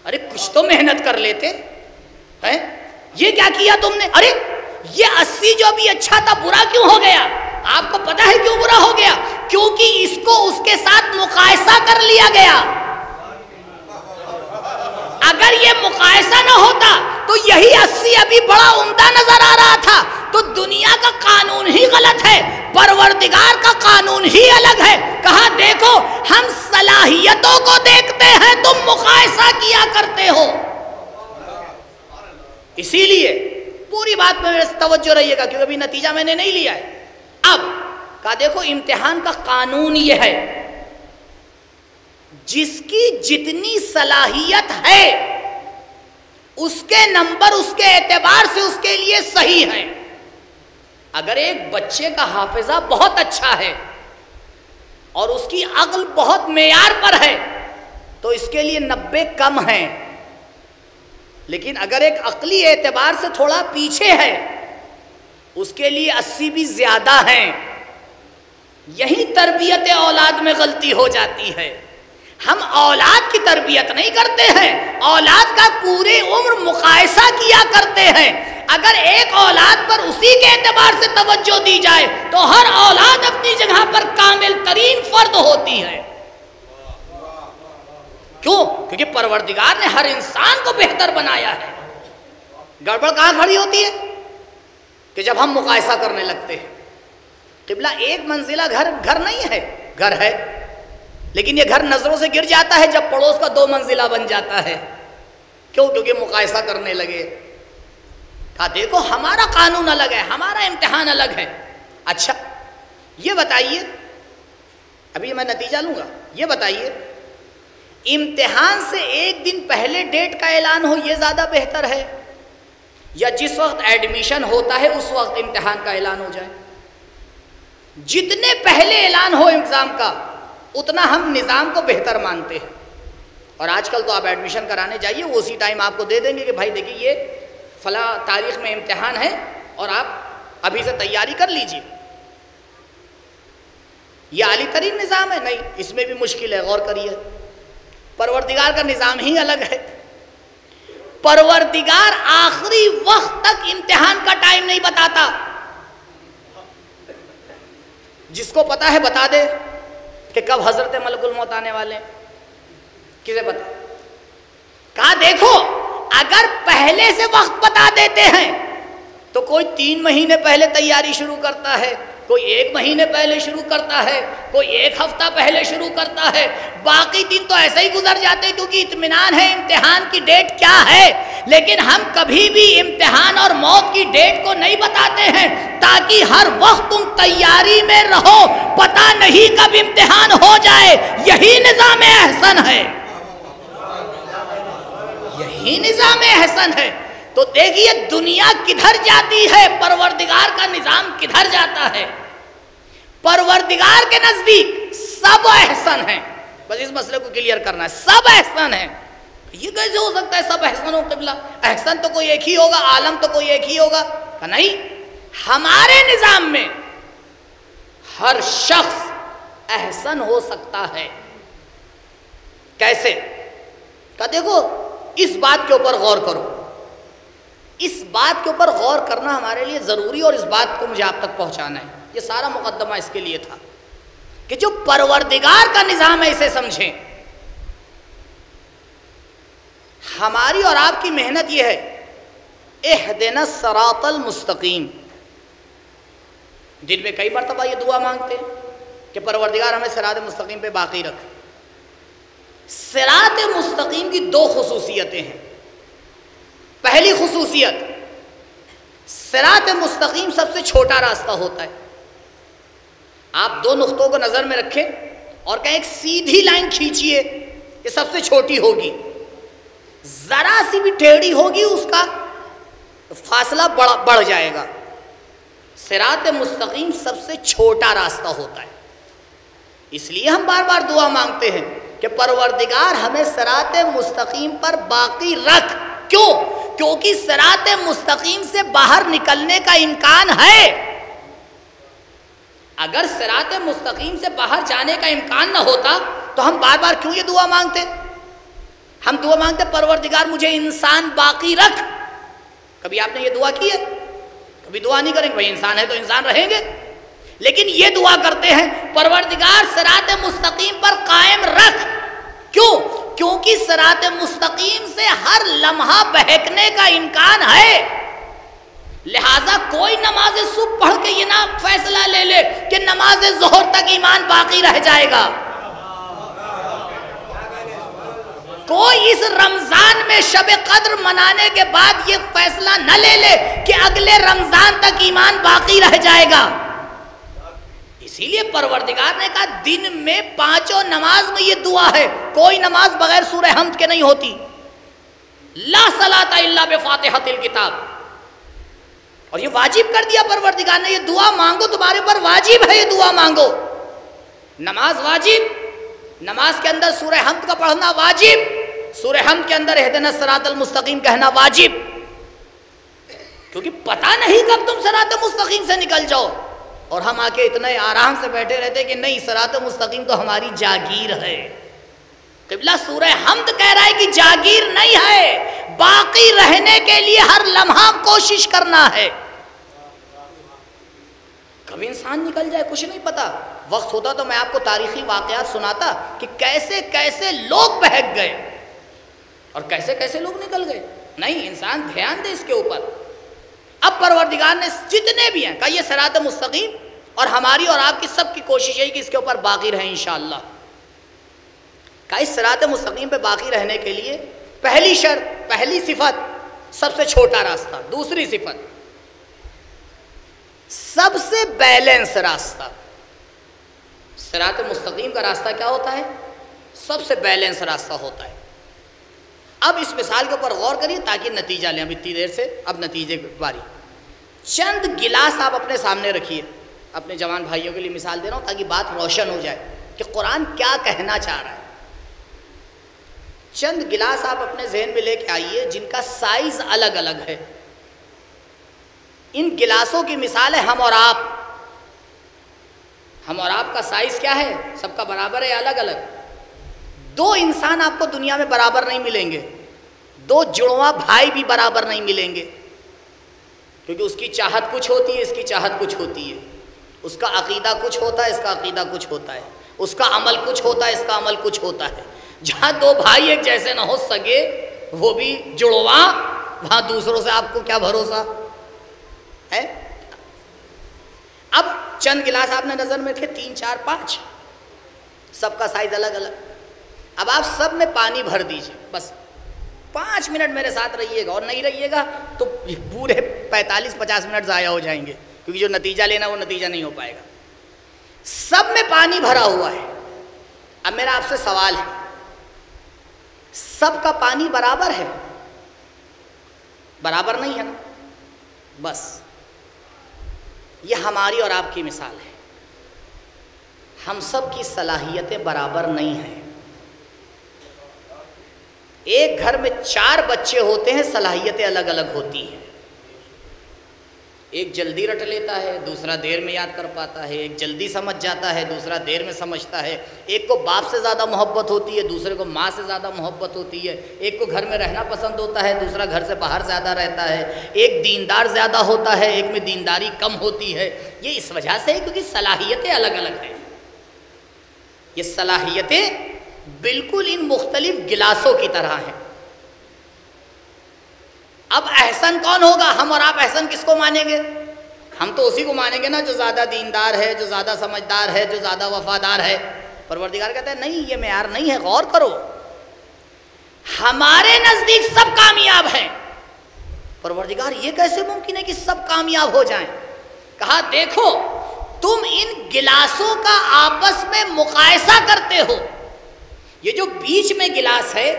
A: ارے کچھ تو محنت کر لیتے، یہ کیا کیا تم نے؟ ارے یہ 80 جو بھی اچھا تھا برا کیوں ہو گیا؟ آپ کو پتا ہے کیوں برا ہو گیا؟ کیونکہ اس کو اس کے ساتھ مقایسہ کر لیا گیا۔ اگر یہ مقایسہ نہ ہوتا تو یہی 80 ابھی بڑا عمدہ نظر آ رہا تھا۔ تو دنیا کا قانون ہی غلط ہے، پروردگار کا قانون ہی الگ ہے۔ کہا دیکھو ہم صلاحیتوں کو دیکھتے ہیں، تم مقایسہ کیا کرتے ہو۔ اسی لیے پوری بات میں میرے توجہ رہیے گا، کیونکہ ابھی نتیجہ میں نے نہیں لیا ہے۔ اب کہا دیکھو امتحان کا قانون یہ ہے، جس کی جتنی صلاحیت ہے اس کے نمبر اس کے اعتبار سے اس کے لیے صحیح ہے۔ اگر ایک بچے کا حافظہ بہت اچھا ہے اور اس کی عقل بہت معیار پر ہے تو اس کے لیے 90 کم ہیں، لیکن اگر ایک عقلی اعتبار سے تھوڑا پیچھے ہے اس کے لیے 80 بھی زیادہ ہیں۔ یہی تربیت اولاد میں غلطی ہو جاتی ہے۔ ہم اولاد کی تربیت نہیں کرتے ہیں، اولاد کا پوری عمر مقایسہ کیا کرتے ہیں۔ اگر ایک اولاد پر اسی کے اعتبار سے توجہ دی جائے تو ہر اولاد اپنی جگہ پر کامل ترین فرد ہوتی ہے۔ کیوں؟ کیونکہ پروردگار نے ہر انسان کو بہتر بنایا ہے۔ گڑبڑ کہاں کھڑی ہوتی ہے؟ کہ جب ہم مقایسہ کرنے لگتے ہیں۔ قبلہ ایک منزلہ گھر نہیں ہے، گھر ہے، لیکن یہ گھر نظروں سے گر جاتا ہے جب پڑوس کا 2 منزلہ بن جاتا ہے۔ کیوں؟ کیونکہ مقایسہ کرنے لگے۔ کہا دیکھو ہمارا قانون الگ ہے، ہمارا امتحان الگ ہے۔ اچھا یہ بتائیے، ابھی میں نتیجہ لوں گا، یہ بتائیے امتحان سے ایک دن پہلے ڈیٹ کا اعلان ہو یہ زیادہ بہتر ہے یا جس وقت ایڈمیشن ہوتا ہے اس وقت امتحان کا اعلان ہو جائے؟ جتنے پہلے اعلان ہو ایگزام کا اتنا ہم نظام کو بہتر مانتے ہیں۔ اور آج کل تو آپ ایڈمیشن کرانے جائیے وہ اسی ٹائم آپ کو دے دیں گے کہ بھائی دیکھیے یہ فلاں تاریخ میں امتحان ہے اور آپ ابھی سے تیاری کر لیجئے۔ یہ عالی ترین نظام ہے؟ نہیں، اس میں بھی مشکل ہے، غور کریے۔ پروردگار کا نظام ہی الگ ہے۔ پروردگار آخری وقت تک امتحان کا ٹائم نہیں بتاتا۔ جس کو پتا ہے بتا دے کہ کب حضرت ملک الموت آنے والے ہیں، کسے پتا؟ کہا دیکھو اگر پہلے سے وقت بتا دیتے ہیں تو کوئی 3 مہینے پہلے تیاری شروع کرتا ہے، کوئی 1 مہینے پہلے شروع کرتا ہے، کوئی 1 ہفتہ پہلے شروع کرتا ہے، باقی دن تو ایسے ہی گزر جاتے کیونکہ اطمینان ہے امتحان کی ڈیٹ کیا ہے۔ لیکن ہم کبھی بھی امتحان اور موت کی ڈیٹ کو نہیں بتاتے ہیں تاکہ ہر وقت تم تیاری میں رہو، پتہ نہیں کب امتحان ہو جائے۔ یہی نظام احسن ہے، یہی نظام احسن ہے۔ تو دیکھیے دنیا کدھر جاتی ہے، پروردگار کا نظام کدھر جاتا ہے۔ پروردگار کے نزدیک سب احسن ہیں، بس اس مسئلے کو کلیئر کرنا ہے، سب احسن ہیں۔ یہ کیسے ہو سکتا ہے سب احسن ہو؟ قبلہ احسن تو کوئی ایک ہی ہوگا، عالم تو کوئی ایک ہی ہوگا؟ کہ نہیں، ہمارے نظام میں ہر شخص احسن ہو سکتا ہے۔ کیسے؟ کہ دیکھو اس بات کے اوپر غور کرو، اس بات کے اوپر غور کرنا ہمارے لیے ضروری اور اس بات کو مجھے آپ تک پہنچانا ہے۔ یہ سارا مقدمہ اس کے لیے تھا کہ جو پروردگار کا نظام ہے اسے سمجھیں۔ ہماری اور آپ کی محنت یہ ہے اہدنا الصراط المستقیم۔ دن میں کئی مرتبہ یہ دعا مانگتے ہیں کہ پروردگار ہمیں صراط مستقیم پہ باقی رکھ۔ صراط مستقیم کی 2 خصوصیتیں ہیں۔ پہلی خصوصیت، صراط مستقیم سب سے چھوٹا راستہ ہوتا ہے۔ آپ 2 نقطوں کو نظر میں رکھیں اور کہیں ایک سیدھی لائن کھینچیے، یہ سب سے چھوٹی ہوگی، ذرا سی بھی ٹیڑھی ہوگی اس کا فاصلہ بڑھ جائے گا۔ صراط مستقیم سب سے چھوٹا راستہ ہوتا ہے، اس لیے ہم بار بار دعا مانگتے ہیں کہ پروردگار ہمیں صراط مستقیم پر باقی رکھ۔ کیوں؟ کیونکہ صراط مستقیم سے باہر نکلنے کا امکان ہے۔ اگر صراط مستقیم سے باہر جانے کا امکان نہ ہوتا تو ہم بار بار کیوں یہ دعا مانگتے؟ ہم دعا مانگتے پروردگار مجھے انسان باقی رکھ، کبھی آپ نے یہ دعا کی ہے؟ کبھی دعا نہیں کریں گے، بھائی انسان ہے تو انسان رہیں گے، لیکن یہ دعا کرتے ہیں پروردگار صراط مستقیم پر قائم رکھ. کیوں؟ کیونکہ صراط مستقیم سے ہر لمحہ بہکنے کا امکان ہے. لہذا کوئی نماز صبح پڑھ کے یہ نہ فیصلہ لے لے کہ نماز ظہر تک ایمان باقی رہ جائے گا. کوئی اس رمضان میں شب قدر منانے کے بعد یہ فیصلہ نہ لے لے کہ اگلے رمضان تک ایمان باقی رہ جائے گا. اسی لیے پروردگار نے کہا دن میں 5 نماز میں یہ دعا ہے. کوئی نماز بغیر سورہ حمد کے نہیں ہوتی. لا صلاۃ الا بفاتحۃ الکتاب. اور یہ واجب کر دیا پروردگار نے، یہ دعا مانگو، تمہارے اوپر واجب ہے یہ دعا مانگو. نماز واجب، نماز کے اندر سورہ حمد کا پڑھنا واجب، سورہ حمد کے اندر اہدنا الصراط المستقیم کہنا واجب. کیونکہ پتہ نہیں کب تم صراط مستقیم سے نکل جاؤ. اور ہم آ کے اتنے آرام سے بیٹھے رہتے کہ نہیں صراط مستقیم تو ہماری جاگیر ہے. قبلہ سورہ حمد کہہ رہا ہے کہ جاگیر نہیں ہے، باقی رہنے کے لیے ہر لمحہ کوشش کرنا ہے. کبھی انسان نکل جائے کچھ نہیں پتا. وقت ہوتا تو میں آپ کو تاریخی واقعات سناتا کہ کیسے کیسے لوگ بہک گئے اور کیسے کیسے لوگ نکل گئے. نہیں، انسان دھیان دے اس کے اوپر. اب پروردگار نے جتنے بھی ہیں کہا یہ صراط مستقیم، اور ہماری اور آپ کی سب کی کوشش ہے کہ اس کے اوپر باقی رہیں انشاءاللہ. کہا اس صراط مستقیم پہ باقی رہنے کے لیے پہلی شرط، پہلی صفت سب سے چھوٹا راستہ. دوسری صفت سب سے بیلنس راستہ. صراط مستقیم کا راستہ کیا ہوتا ہے؟ سب سے بیلنس راستہ ہوتا ہے. اب اس مثال کے اوپر غور کریے تاکہ نتیجہ لیں. اب اتنی دیر سے اب نتیجے کی باری. چند گلاس آپ اپنے سامنے رکھیے. اپنے جوان بھائیوں کے لیے مثال دے رہا ہوں تاکہ بات روشن ہو جائے کہ قرآن کیا کہنا چاہ رہا ہے. چند گلاس آپ اپنے ذہن میں لے کے آئیے جن کا سائز الگ الگ ہے. ان گلاسوں کی مثال ہے ہم اور آپ. ہم اور آپ کا سائز کیا ہے؟ سب کا برابر ہے یا الگ الگ؟ 2 انسان آپ کو دنیا میں برابر نہیں ملیں گے. 2 جڑواں بھائی بھی برابر نہیں ملیں گے، کیونکہ اس کی چاہت کچھ ہوتی ہے، اس کی چاہت کچھ ہوتی ہے. اس کا عقیدہ کچھ ہوتا ہے، اس کا عقیدہ کچھ ہوتا ہے. اس کا عمل کچھ ہوتا ہے، اس کا عمل کچھ ہوتا ہے. جہاں 2 بھائی ایک جیسے نہ ہو سکے وہ بھی جڑواں، وہاں دوسروں سے آپ کو کیا بھروسہ ہے؟ اب چند گلاس آپ نے نظر میں رکھے، 3 4 5، سب کا سائز الگ الگ. اب آپ سب میں پانی بھر دیجئے. بس 5 منٹ میرے ساتھ رہیے گا، اور نہیں رہیے گا تو پورے 45-50 منٹ ضائع ہو جائیں گے، کیونکہ جو نتیجہ لینا وہ نتیجہ نہیں ہو پائے گا. سب میں پانی بھرا ہوا ہے. اب میرا آپ سے سوال ہے، سب کا پانی برابر ہے؟ برابر نہیں ہے نا. بس یہ ہماری اور آپ کی مثال ہے. ہم سب کی صلاحیتیں برابر نہیں ہیں. ایک گھر میں 4 بچے ہوتے ہیں، صلاحیتیں الگ الگ ہوتی ہیں. ایک جلدی رٹ لیتا ہے، دوسرا دیر میں یاد کر پاتا ہے. ایک جلدی سمجھ جاتا ہے، دوسرا دیر میں سمجھتا ہے. ایک کو باپ سے زیادہ محبت ہوتی ہے، دوسرے کو ماں سے زیادہ محبت ہوتی ہے. ایک کو گھر میں رہنا پسند ہوتا ہے، دوسرا گھر سے باہر زیادہ رہتا ہے. ایک دیندار زیادہ ہوتا ہے، ایک میں دینداری کم ہوتی ہے. یہ اس وجہ سے ہے کیونکہ صلاحیتیں الگ الگ ہیں. یہ صلاحیتیں بالکل ان مختلف گلاسوں کی طرح ہیں. اب احسن کون ہوگا؟ ہم اور آپ احسن کس کو مانیں گے؟ ہم تو اسی کو مانیں گے نا جو زیادہ دیندار ہے، جو زیادہ سمجھدار ہے، جو زیادہ وفادار ہے. پروردگار کہتا ہے نہیں، یہ معیار نہیں ہے، غور کرو. ہمارے نزدیک سب کامیاب ہیں. پروردگار یہ کیسے ممکن ہے کہ سب کامیاب ہو جائیں؟ کہا دیکھو تم ان گلاسوں کا آپس میں مقایسہ کرتے ہو. یہ جو بیچ میں گلاس ہے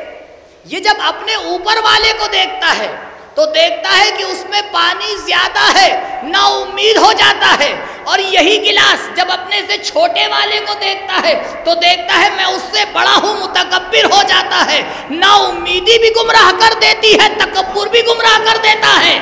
A: یہ جب اپنے اوپر والے کو دیکھتا ہے تو دیکھتا ہے کہ اس میں پانی زیادہ ہے، نا امید ہو جاتا ہے. اور یہی گلاس جب اپنے سے چھوٹے والے کو دیکھتا ہے تو دیکھتا ہے میں اس سے بڑا ہوں، متکبر ہو جاتا ہے. نا امیدی بھی گمراہ کر دیتی ہے، تکبر بھی گمراہ کر دیتا ہے.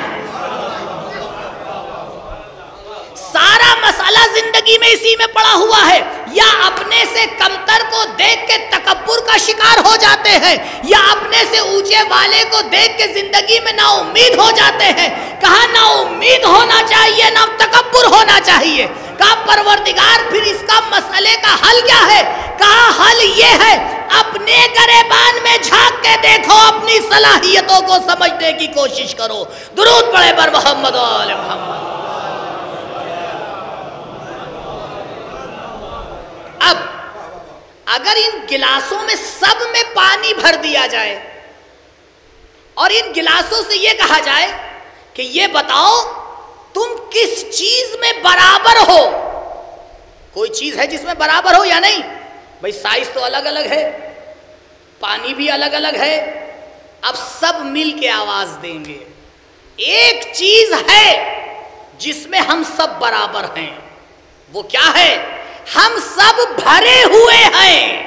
A: سارا مسئلہ زندگی میں اسی میں پڑا ہوا ہے. یا اپنے سے کمتر کو دیکھ کے تکبر کا شکار ہو جاتے ہیں، یا اپنے سے اونچے والے کو دیکھ کے زندگی میں نا امید ہو جاتے ہیں؟ کہا نا امید ہونا چاہیے، نہ تکبر ہونا چاہیے۔ کہا پروردگار پھر اس کا مسئلے کا حل کیا ہے؟ کہا حل یہ ہے، اپنے گریبان میں جھانک کے دیکھو، اپنی صلاحیتوں کو سمجھنے کی کوشش کرو۔ درود پڑھے بر محمد و آل محمد۔ اب اگر ان گلاسوں میں سب میں پانی بھر دیا جائے اور ان گلاسوں سے یہ کہا جائے کہ یہ بتاؤ تم کس چیز میں برابر ہو، کوئی چیز ہے جس میں برابر ہو یا نہیں؟ بھئی سائز تو الگ الگ ہے، پانی بھی الگ الگ ہے، اب سب مل کے آواز دیں گے ایک چیز ہے جس میں ہم سب برابر ہیں، وہ کیا ہے؟ ہم سب بھرے ہوئے ہیں۔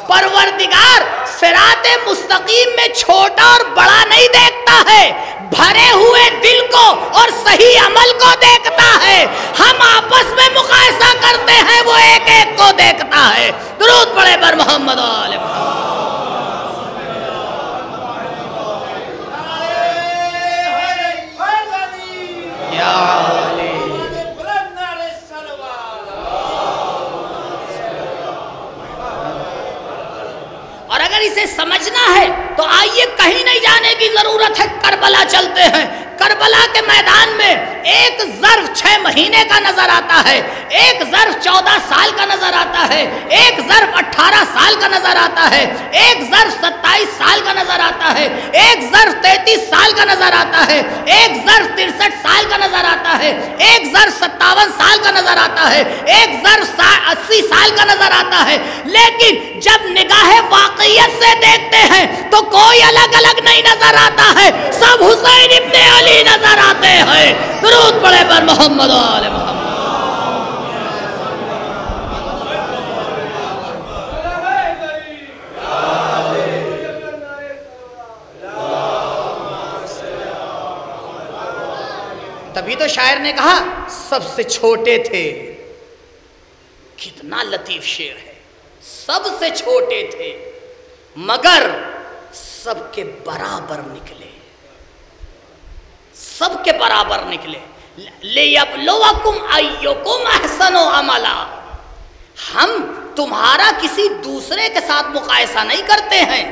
A: پروردگار صراط مستقیم میں چھوٹا اور بڑا نہیں دیکھتا ہے، بھرے ہوئے دل کو اور صحیح عمل کو دیکھتا ہے۔ ہم آپس میں مقایسہ کرتے ہیں، وہ ایک ایک کو دیکھتا ہے۔ درود پڑھے بر محمد و آل محمد۔ اور اگر اسے سمجھنا ہے تو آئیے کہیں نہیں جانے کی ضرورت ہے، کربلا چلتے ہیں۔ کربلا کے میدان میں ایک ظرف 6 مہینے کا نظر آتا ہے، ایک ظرف 14 سال کا نظر آتا ہے، ایک ظرف 18 سال کا نظر آتا ہے، ایک ظرف 27 سال کا نظر آتا ہے، ایک ظرف 33 سال کا نظر آتا ہے، ایک ظرف 63 سال کا نظر آتا ہے، ایک ظرف 57 سال کا نظر آتا ہے، ایک ظرف 80 سال کا نظر آتا ہے۔ لیکن جب نگاہ واقعیت سے دیکھتے ہیں تو کوئی الگ الگ نہیں نظر آتا ہے، سب حسین ابن علی نظر آتے ہیں۔ درود پڑھے پر محمد و آل محمد۔ تبھی تو شاعر نے کہا سب سے چھوٹے تھے۔ کتنا لطیف شعر ہے، سب سے چھوٹے تھے مگر سب کے برابر نکلے، سب کے برابر نکلے۔ لِيَبْلُوَكُمْ أَيُّكُمْ أَحْسَنُ عَمَلًا، ہم تمہارا کسی دوسرے کے ساتھ مقایسہ نہیں کرتے ہیں،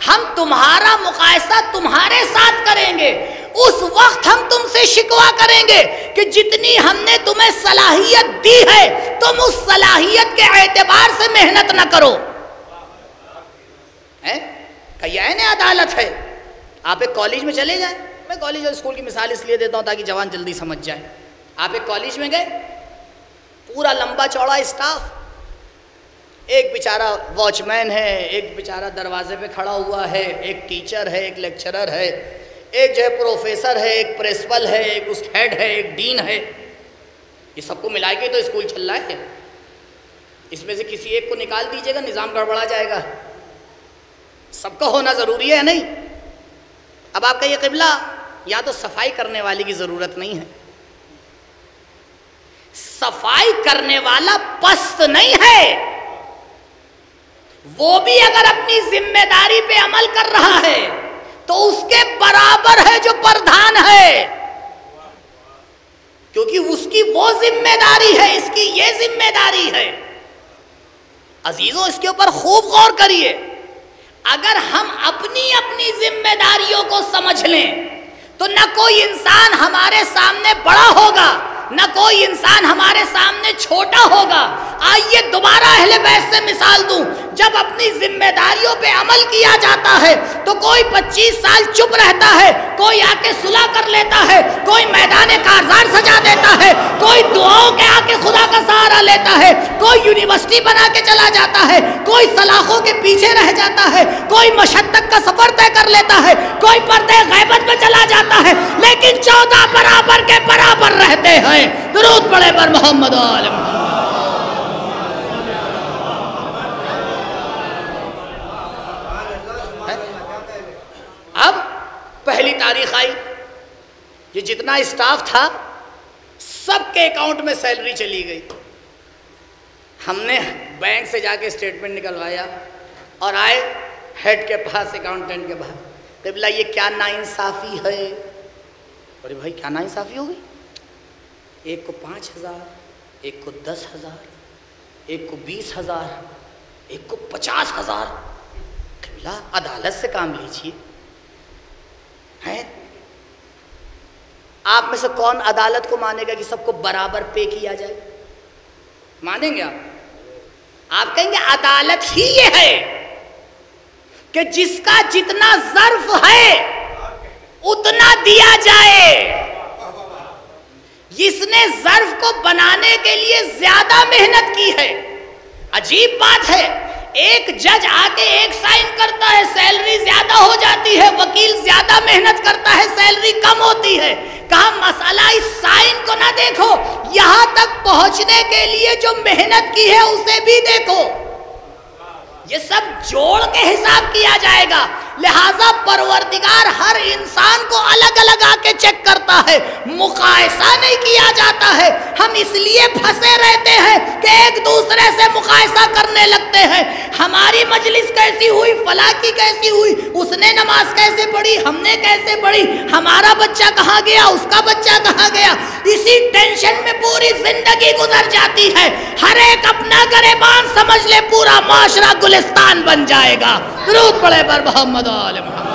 A: ہم تمہارا مقایسہ تمہارے ساتھ کریں گے۔ اس وقت ہم تم سے شکوہ کریں گے کہ جتنی ہم نے تمہیں صلاحیت دی ہے تم اس صلاحیت کے اعتبار سے محنت نہ کرو۔ کہ یہ عین عدالت ہے۔ آپ ایک کالج میں چلے جائیں، میں کالج اور اسکول کی مثال اس لیے دیتا ہوں تاکہ جوان جلدی سمجھ جائیں۔ آپ ایک کالج میں گئے، پورا لمبا چوڑا اسٹاف، ایک بیچارہ واچ مین ہے، ایک بیچارہ دروازے پہ کھڑا ہوا ہے، ایک ٹیچر ہے، ایک لیکچرر ہے، ایک جو ہے پروفیسر ہے، ایک پرنسپل ہے، ایک اس ہیڈ ہے، ایک ڈین ہے۔ یہ سب کو ملا کے تو اسکول چل رہا ہے۔ اس میں سے کسی ایک کو نکال دیجئے گا، نظام گڑبڑا جائے گا۔ سب کا ہونا ضروری ہے نہیں؟ اب آپ کا یہ قبلہ یا تو صفائی کرنے والی کی ضرورت نہیں ہے، صفائی کرنے والا پست نہیں ہے، وہ بھی اگر اپنی ذمہ داری پہ عمل کر رہا ہے تو اس کے برابر ہے جو پردھان ہے، کیونکہ اس کی وہ ذمہ داری ہے، اس کی یہ ذمہ داری ہے۔ عزیزوں اس کے اوپر خوب غور کریے۔ اگر ہم اپنی ذمہ داریوں کو سمجھ لیں تو نہ کوئی انسان ہمارے سامنے بڑا ہوگا، نہ کوئی انسان ہمارے سامنے چھوٹا ہوگا۔ آئیے دوبارہ اہل بیت سے مثال دوں، جب اپنی ذمہ داریوں پہ عمل کیا جاتا ہے تو کوئی 25 سال چپ رہتا ہے، کوئی آ کے صلح کر لیتا ہے، کوئی میدان کارزار سجا دیتا ہے، کوئی دعاؤں کے آ کے خدا کا سہارا لیتا ہے، کوئی یونیورسٹی بنا کے چلا جاتا ہے، کوئی سلاخوں کے پیچھے رہ جاتا ہے، کوئی مشقت کا سفر طے کر لیتا ہے، کوئی پردے غیبت میں چلا جاتا ہے، لیکن 14 برابر کے برابر رہتے ہیں۔ درود پڑھے پر محمد و آل محمد۔ اب پہلی تاریخ آئی، یہ جتنا اسٹاف تھا سب کے اکاؤنٹ میں سیلری چلی گئی۔ ہم نے بینک سے جا کے اسٹیٹمنٹ نکلوایا اور آئے ہیڈ کے پاس، اکاؤنٹنٹ کے پاس، قبلہ یہ کیا ناانصافی ہے؟ ارے بھائی کیا ناانصافی ہوگی؟ ایک کو 5,000، ایک کو 10,000، ایک کو 20,000، ایک کو 50,000۔ قبلہ عدالت سے کام لیجیے۔ ہیں آپ میں سے کون عدالت کو مانے گا کہ سب کو برابر پے کیا جائے؟ مانیں گے آپ کہیں گے عدالت ہی یہ ہے کہ جس کا جتنا ظرف ہے اتنا دیا جائے۔ جس نے ظرف کو بنانے کے لیے زیادہ محنت کی ہے، عجیب بات ہے، ایک جج آ کے ایک سائن کرتا ہے سیلری زیادہ ہو جاتی ہے، وکیل زیادہ محنت کرتا ہے سیلری کم ہوتی ہے۔ کہا مسئلہ اس سائن کو نہ دیکھو، یہاں تک پہنچنے کے لیے جو محنت کی ہے اسے بھی دیکھو۔ یہ سب جوڑ کے حساب کیا جائے گا، لہٰذا پروردگار ہر انسان کو الگ الگ آ کے چیک کرتا ہے، مقایسہ نہیں کیا جاتا ہے۔ ہم اس لیے پھنسے رہتے ہیں کہ ایک دوسرے سے مقایسہ کرنے لگتے ہیں، ہماری مجلس کیسی ہوئی، فلاں کی کیسی ہوئی، اس نے نماز کیسے پڑھی، ہم نے کیسے پڑھی، ہمارا بچہ کہاں گیا، اس کا بچہ کہاں گیا۔ اسی ٹینشن میں پوری زندگی گزر جاتی ہے۔ ہر ایک اپنا گریبان سمجھ لے، پورا معاشرہ گلستان بن جائے گا۔ درود پڑھے پر محمد و آل محمد۔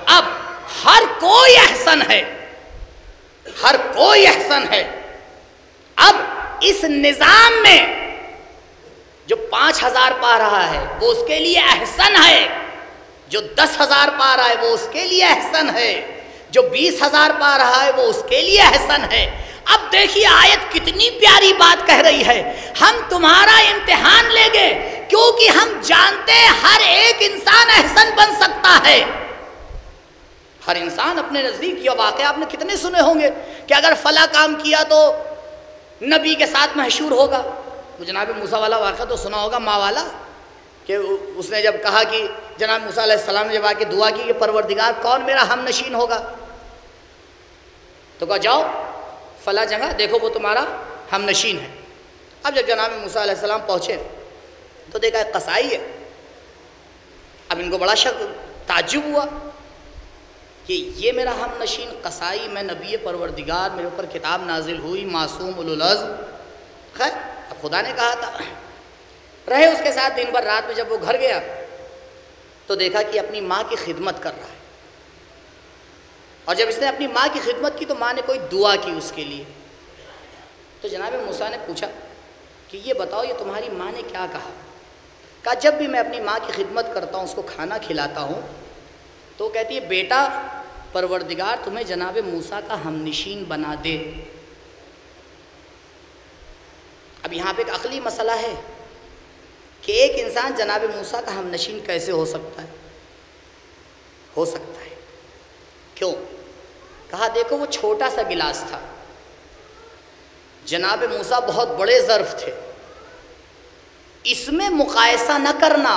A: اب ہر کوئی احسن ہے، ہر کوئی احسن ہے۔ اب اس نظام میں جو 5,000 پا رہا ہے وہ اس کے لیے احسن ہے، جو 10,000 پا رہا ہے وہ اس کے لیے احسن ہے، جو 20,000 پا رہا ہے وہ اس کے لیے احسن ہے۔ اب دیکھیے آیت کتنی پیاری بات کہہ رہی ہے، ہم تمہارا امتحان لیں گے کیونکہ ہم جانتے ہیں ہر ایک انسان احسن بن سکتا ہے۔ ہر انسان اپنے نزدیک، یہ واقعہ آپ نے کتنے سنے ہوں گے کہ اگر فلاں کام کیا تو نبی کے ساتھ محشور ہوگا۔ وہ جناب موسیٰ والا واقعہ تو سنا ہوگا، ماں والا، کہ اس نے جب کہا کہ جناب موسیٰ علیہ السلام نے جب آ کے دعا کی کہ پروردگار کون میرا ہم نشین ہوگا، تو کہا جاؤ فلاں جگہ دیکھو وہ تمہارا ہم نشین ہے۔ اب جب جناب موسیٰ علیہ السلام پہنچے تو دیکھا ایک قصائی ہے۔ اب ان کو بڑا تعجب ہوا کہ یہ میرا ہم نشین قصائی، میں نبی پروردگار، میرے اوپر کتاب نازل ہوئی، معصوم اولوالعزم، خیر اب خدا نے کہا تھا، رہے اس کے ساتھ دن بھر۔ رات میں جب وہ گھر گیا تو دیکھا کہ اپنی ماں کی خدمت کر رہا ہے، اور جب اس نے اپنی ماں کی خدمت کی تو ماں نے کوئی دعا کی اس کے لیے۔ تو جناب موسیٰ نے پوچھا کہ یہ بتاؤ یہ تمہاری ماں نے کیا کہا؟ کہا جب بھی میں اپنی ماں کی خدمت کرتا ہوں، اس کو کھانا کھلاتا ہوں، تو کہتی ہے بیٹا پروردگار تمہیں جناب موسیٰ کا ہم نشین بنا دے۔ اب یہاں پہ ایک عقلی مسئلہ ہے کہ ایک انسان جناب موسیٰ کا ہم نشین کیسے ہو سکتا ہے؟ ہو سکتا ہے، کیوں؟ کہا دیکھو وہ چھوٹا سا گلاس تھا، جناب موسیٰ بہت بڑے ظرف تھے، اس میں مقایسہ نہ کرنا،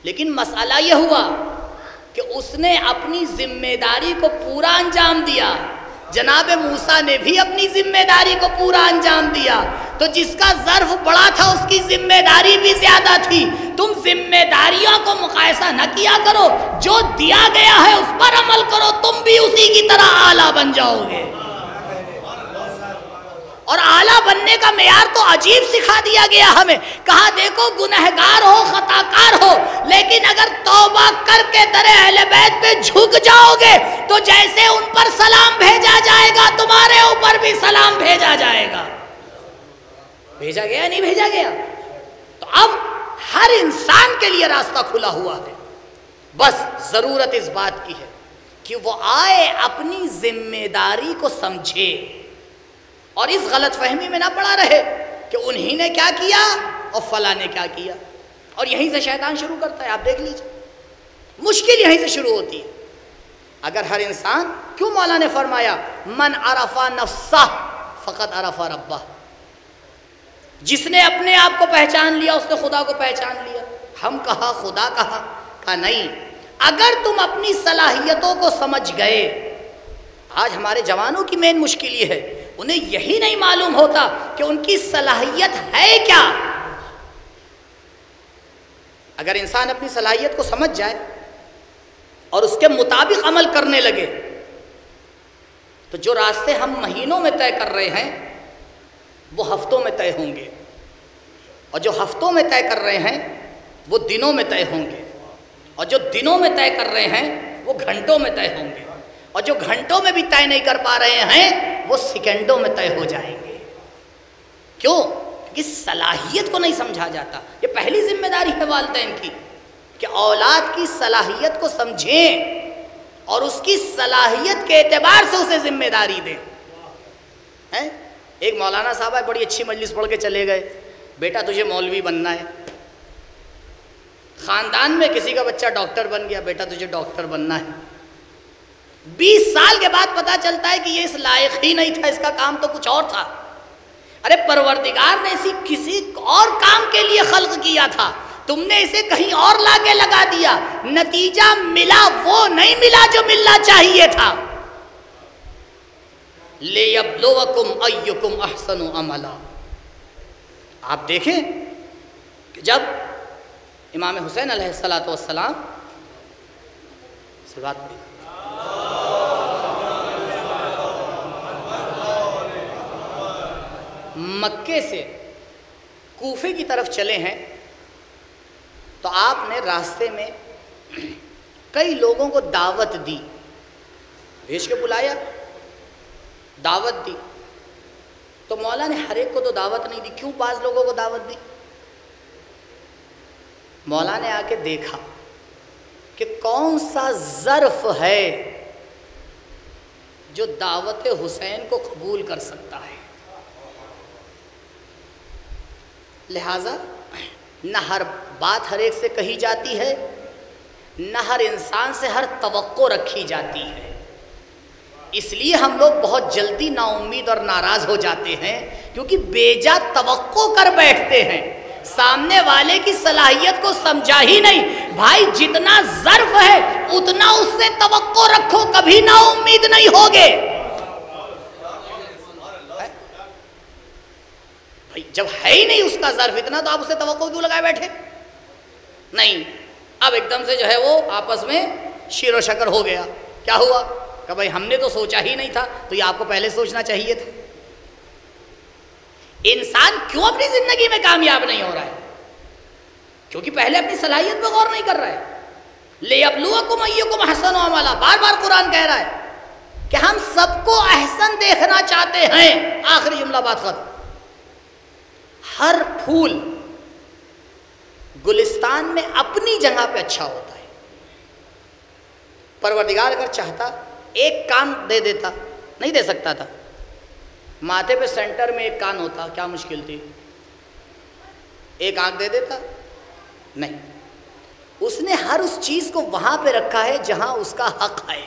A: لیکن مسئلہ یہ ہوا کہ اس نے اپنی ذمہ داری کو پورا انجام دیا، جناب موسیٰ نے بھی اپنی ذمہ داری کو پورا انجام دیا، تو جس کا ظرف بڑا تھا اس کی ذمہ داری بھی زیادہ تھی۔ تم ذمہ داریوں کو مقایسہ نہ کیا کرو، جو دیا گیا ہے اس پر عمل کرو، تم بھی اسی کی طرح اعلیٰ بن جاؤ گے۔ اور اعلیٰ بننے کا معیار تو عجیب سکھا دیا گیا ہمیں، کہا دیکھو گنہگار ہو، خطاکار ہو، لیکن اگر توبہ کر کے در اہل بیت پہ جھک جاؤ گے تو جیسے ان پر سلام بھیجا جائے گا تمہارے اوپر بھی سلام بھیجا جائے گا۔ بھیجا گیا نہیں بھیجا گیا؟ تو اب ہر انسان کے لیے راستہ کھلا ہوا ہے، بس ضرورت اس بات کی ہے کہ وہ آئے اپنی ذمہ داری کو سمجھے اور اس غلط فہمی میں نہ پڑا رہے کہ انہی نے کیا کیا اور فلاں نے کیا کیا، اور یہیں سے شیطان شروع کرتا ہے۔ آپ دیکھ لیجئے مشکل یہیں سے شروع ہوتی ہے۔ اگر ہر انسان، کیوں مولا نے فرمایا من عرف نفسہ فقد عرف ربہ، جس نے اپنے آپ کو پہچان لیا اس نے خدا کو پہچان لیا۔ ہم کہا خدا کہا؟ کہا نہیں، اگر تم اپنی صلاحیتوں کو سمجھ گئے، آج ہمارے جوانوں کی مین مشکل یہ ہے، انہیں یہی نہیں معلوم ہوتا کہ ان کی صلاحیت ہے کیا۔ اگر انسان اپنی صلاحیت کو سمجھ جائے اور اس کے مطابق عمل کرنے لگے تو جو راستے ہم مہینوں میں طے کر رہے ہیں وہ ہفتوں میں طے ہوں گے، اور جو ہفتوں میں طے کر رہے ہیں وہ دنوں میں طے ہوں گے، اور جو دنوں میں طے کر رہے ہیں وہ گھنٹوں میں طے ہوں گے، اور جو گھنٹوں میں بھی طے نہیں کر پا رہے ہیں وہ سیکنڈوں میں طے ہو جائیں گے۔ کیوں؟ کیونکہ صلاحیت کو نہیں سمجھا جاتا۔ یہ پہلی ذمہ داری ہے والدین کی کہ اولاد کی صلاحیت کو سمجھیں اور اس کی صلاحیت کے اعتبار سے اسے ذمہ داری دیں۔ ایک مولانا صاحب ہے، بڑی اچھی مجلس پڑھ کے چلے گئے، بیٹا تجھے مولوی بننا ہے۔ خاندان میں کسی کا بچہ ڈاکٹر بن گیا، بیٹا تجھے ڈاکٹر بننا ہے۔ 20 سال کے بعد پتہ چلتا ہے کہ یہ اس لائق ہی نہیں تھا، اس کا کام تو کچھ اور تھا۔ ارے پروردگار نے اسی کسی اور کام کے لیے خلق کیا تھا، تم نے اسے کہیں اور لا کے لگا دیا، نتیجہ ملا وہ نہیں ملا جو ملنا چاہیے تھا۔ لِيَبْلُوَكُمْ أَيُّكُمْ أَحْسَنُ عَمَلًا۔ آپ دیکھیں کہ جب امام حسین علیہ السلام سے بات پڑی، مکے سے کوفے کی طرف چلے ہیں تو آپ نے راستے میں کئی لوگوں کو دعوت دی، بھیج کے بلایا، دعوت دی۔ تو مولا نے ہر ایک کو تو دعوت نہیں دی، کیوں بعض لوگوں کو دعوت دی؟ مولا نے آ کے دیکھا کہ کون سا ظرف ہے جو دعوت حسین کو قبول کر سکتا ہے۔ لہٰذا نہ ہر بات ہر ایک سے کہی جاتی ہے، نہ ہر انسان سے ہر توقع رکھی جاتی ہے۔ اس لیے ہم لوگ بہت جلدی نا امید اور ناراض ہو جاتے ہیں، کیونکہ بے جا توقع کر بیٹھتے ہیں، سامنے والے کی صلاحیت کو سمجھا ہی نہیں۔ بھائی جتنا ظرف ہے اتنا اس سے توقع رکھو، کبھی نا امید نہیں ہوگے۔ جب ہے ہی نہیں اس کا ظرف اتنا تو آپ اسے توقع کیوں لگائے بیٹھے؟ نہیں، اب ایک دم سے جو ہے وہ آپس میں شیر و شکر ہو گیا۔ کیا ہوا کہ بھائی ہم نے تو سوچا ہی نہیں تھا، تو یہ آپ کو پہلے سوچنا چاہیے تھا۔ انسان کیوں اپنی زندگی میں کامیاب نہیں ہو رہا ہے؟ کیونکہ پہلے اپنی صلاحیت پہ غور نہیں کر رہا ہے۔ لِيَبْلُوَكُمْ أَيُّكُمْ أَحْسَنُ عَمَلًا، بار بار قرآن کہہ رہا ہے کہ ہم سب کو احسن دیکھنا چاہتے ہیں۔ آخری جملہ بات ختم۔ ہر پھول گلستان میں اپنی جگہ پہ اچھا ہوتا ہے۔ پروردگار اگر چاہتا ایک کان دے دیتا، نہیں دے سکتا تھا؟ ماتھے پہ سینٹر میں ایک کان ہوتا، کیا مشکل تھی؟ ایک آنکھ دے دیتا؟ نہیں، اس نے ہر اس چیز کو وہاں پہ رکھا ہے جہاں اس کا حق ہے۔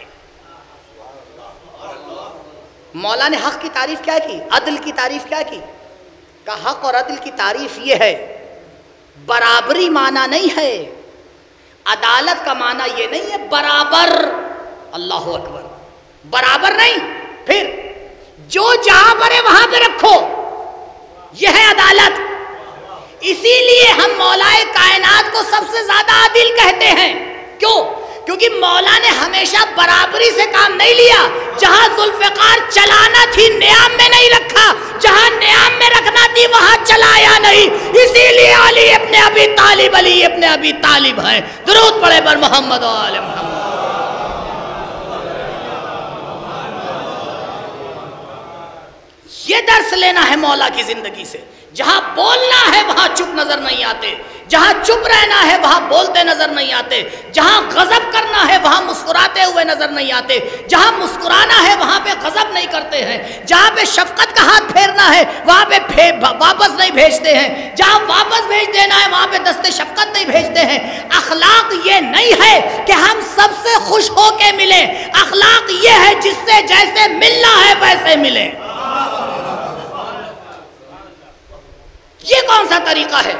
A: مولا نے حق کی تعریف کیا کی؟ عدل کی تعریف کیا کی؟ کہ حق اور عدل کی تعریف یہ ہے، برابری معنی نہیں ہے، عدالت کا معنی یہ نہیں ہے برابر۔ اللہ اکبر، برابر نہیں، پھر جو جہاں پر ہے وہاں پہ رکھو، یہ ہے عدالت۔ اسی لیے ہم مولائے کائنات کو سب سے زیادہ عادل کہتے ہیں۔ کیوں؟ کیونکہ مولا نے ہمیشہ برابری سے کام نہیں لیا۔ جہاں ذوالفقار چلانا تھی نیام میں نہیں رکھا، جہاں نیام میں رکھنا تھی وہاں چلایا نہیں۔ اسی لیے علی ابن ابی طالب، علی ابن ابی طالب ہیں۔ درود پڑھے بر محمد و آل محمد۔ یہ درس لینا ہے مولا کی زندگی سے۔ جہاں بولنا ہے وہاں چپ نظر نہیں آتے، جہاں چپ رہنا ہے وہاں بولتے نظر نہیں آتے، جہاں غضب کرنا ہے وہاں مسکراتے ہوئے نظر نہیں آتے، جہاں مسکرانا ہے وہاں پہ غضب نہیں کرتے ہیں، جہاں پہ شفقت کا ہاتھ پھیرنا ہے وہاں پہ واپس نہیں بھیجتے ہیں، جہاں واپس بھیج دینا ہے وہاں پہ دست شفقت نہیں بھیجتے ہیں۔ اخلاق یہ نہیں ہے کہ ہم سب سے خوش ہو کے ملیں، اخلاق یہ ہے جس سے جیسے ملنا ہے ویسے ملیں۔ یہ کون سا طریقہ ہے؟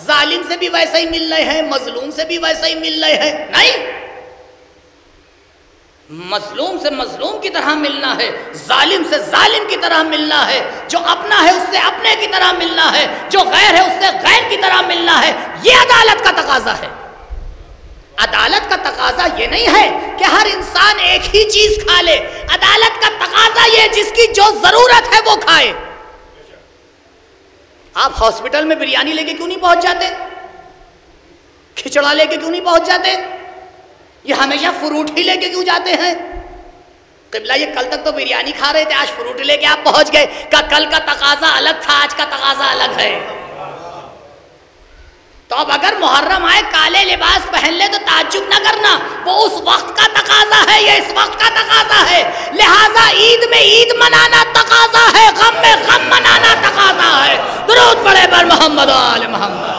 A: ظالم سے بھی ویسے ہی مل رہے ہیں، مظلوم سے بھی ویسے ہی مل رہے ہیں؟ نہیں، مظلوم سے مظلوم کی طرح ملنا ہے، ظالم سے ظالم کی طرح ملنا ہے، جو اپنا ہے اس سے اپنے کی طرح ملنا ہے، جو غیر ہے اس سے غیر کی طرح ملنا ہے۔ یہ عدالت کا تقاضا ہے۔ عدالت کا تقاضا یہ نہیں ہے کہ ہر انسان ایک ہی چیز کھا لے، عدالت کا تقاضا یہ جس کی جو ضرورت ہے وہ کھائے۔ آپ ہاسپٹل میں بریانی لے کے کیوں نہیں پہنچ جاتے؟ کھچڑا لے کے کیوں نہیں پہنچ جاتے؟ یہ ہمیشہ فروٹ ہی لے کے کیوں جاتے ہیں؟ قبلہ یہ کل تک تو بریانی کھا رہے تھے، آج فروٹ لے کے آپ پہنچ گئے، کہ کل کا تقاضا الگ تھا، آج کا تقاضا الگ ہے۔ تو اب اگر محرم آئے کالے لباس پہن لے تو تعجب نہ کرنا، وہ اس وقت کا تقاضا ہے، یہ اس وقت کا تقاضا ہے۔ لہٰذا عید میں عید منانا تقاضا ہے، غم میں غم منانا تقاضا ہے۔ درود پڑھے بر محمد و آل محمد۔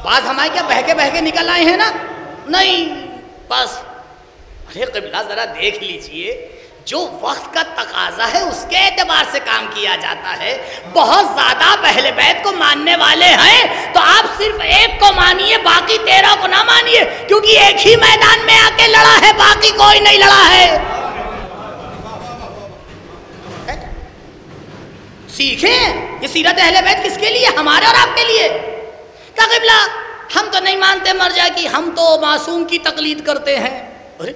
A: بعض ہمارے کیا بہہ کے نکل آئے ہیں نا؟ نہیں، بس ارے قبلہ ذرا دیکھ لیجئے، جو وقت کا تقاضا ہے اس کے اعتبار سے کام کیا جاتا ہے۔ بہت زیادہ اہل بیت کو ماننے والے ہیں تو آپ صرف ایک کو مانیے، باقی 13 کو نہ مانیے، کیونکہ ایک ہی میدان میں آ کے لڑا ہے، باقی کوئی نہیں لڑا ہے۔ سیکھیں، یہ سیرت اہل بیت کس کے لیے؟ ہمارے اور آپ کے لیے۔ کہ قبلہ ہم تو نہیں مانتے مرجع کی، ہم تو معصوم کی تقلید کرتے ہیں۔ ارے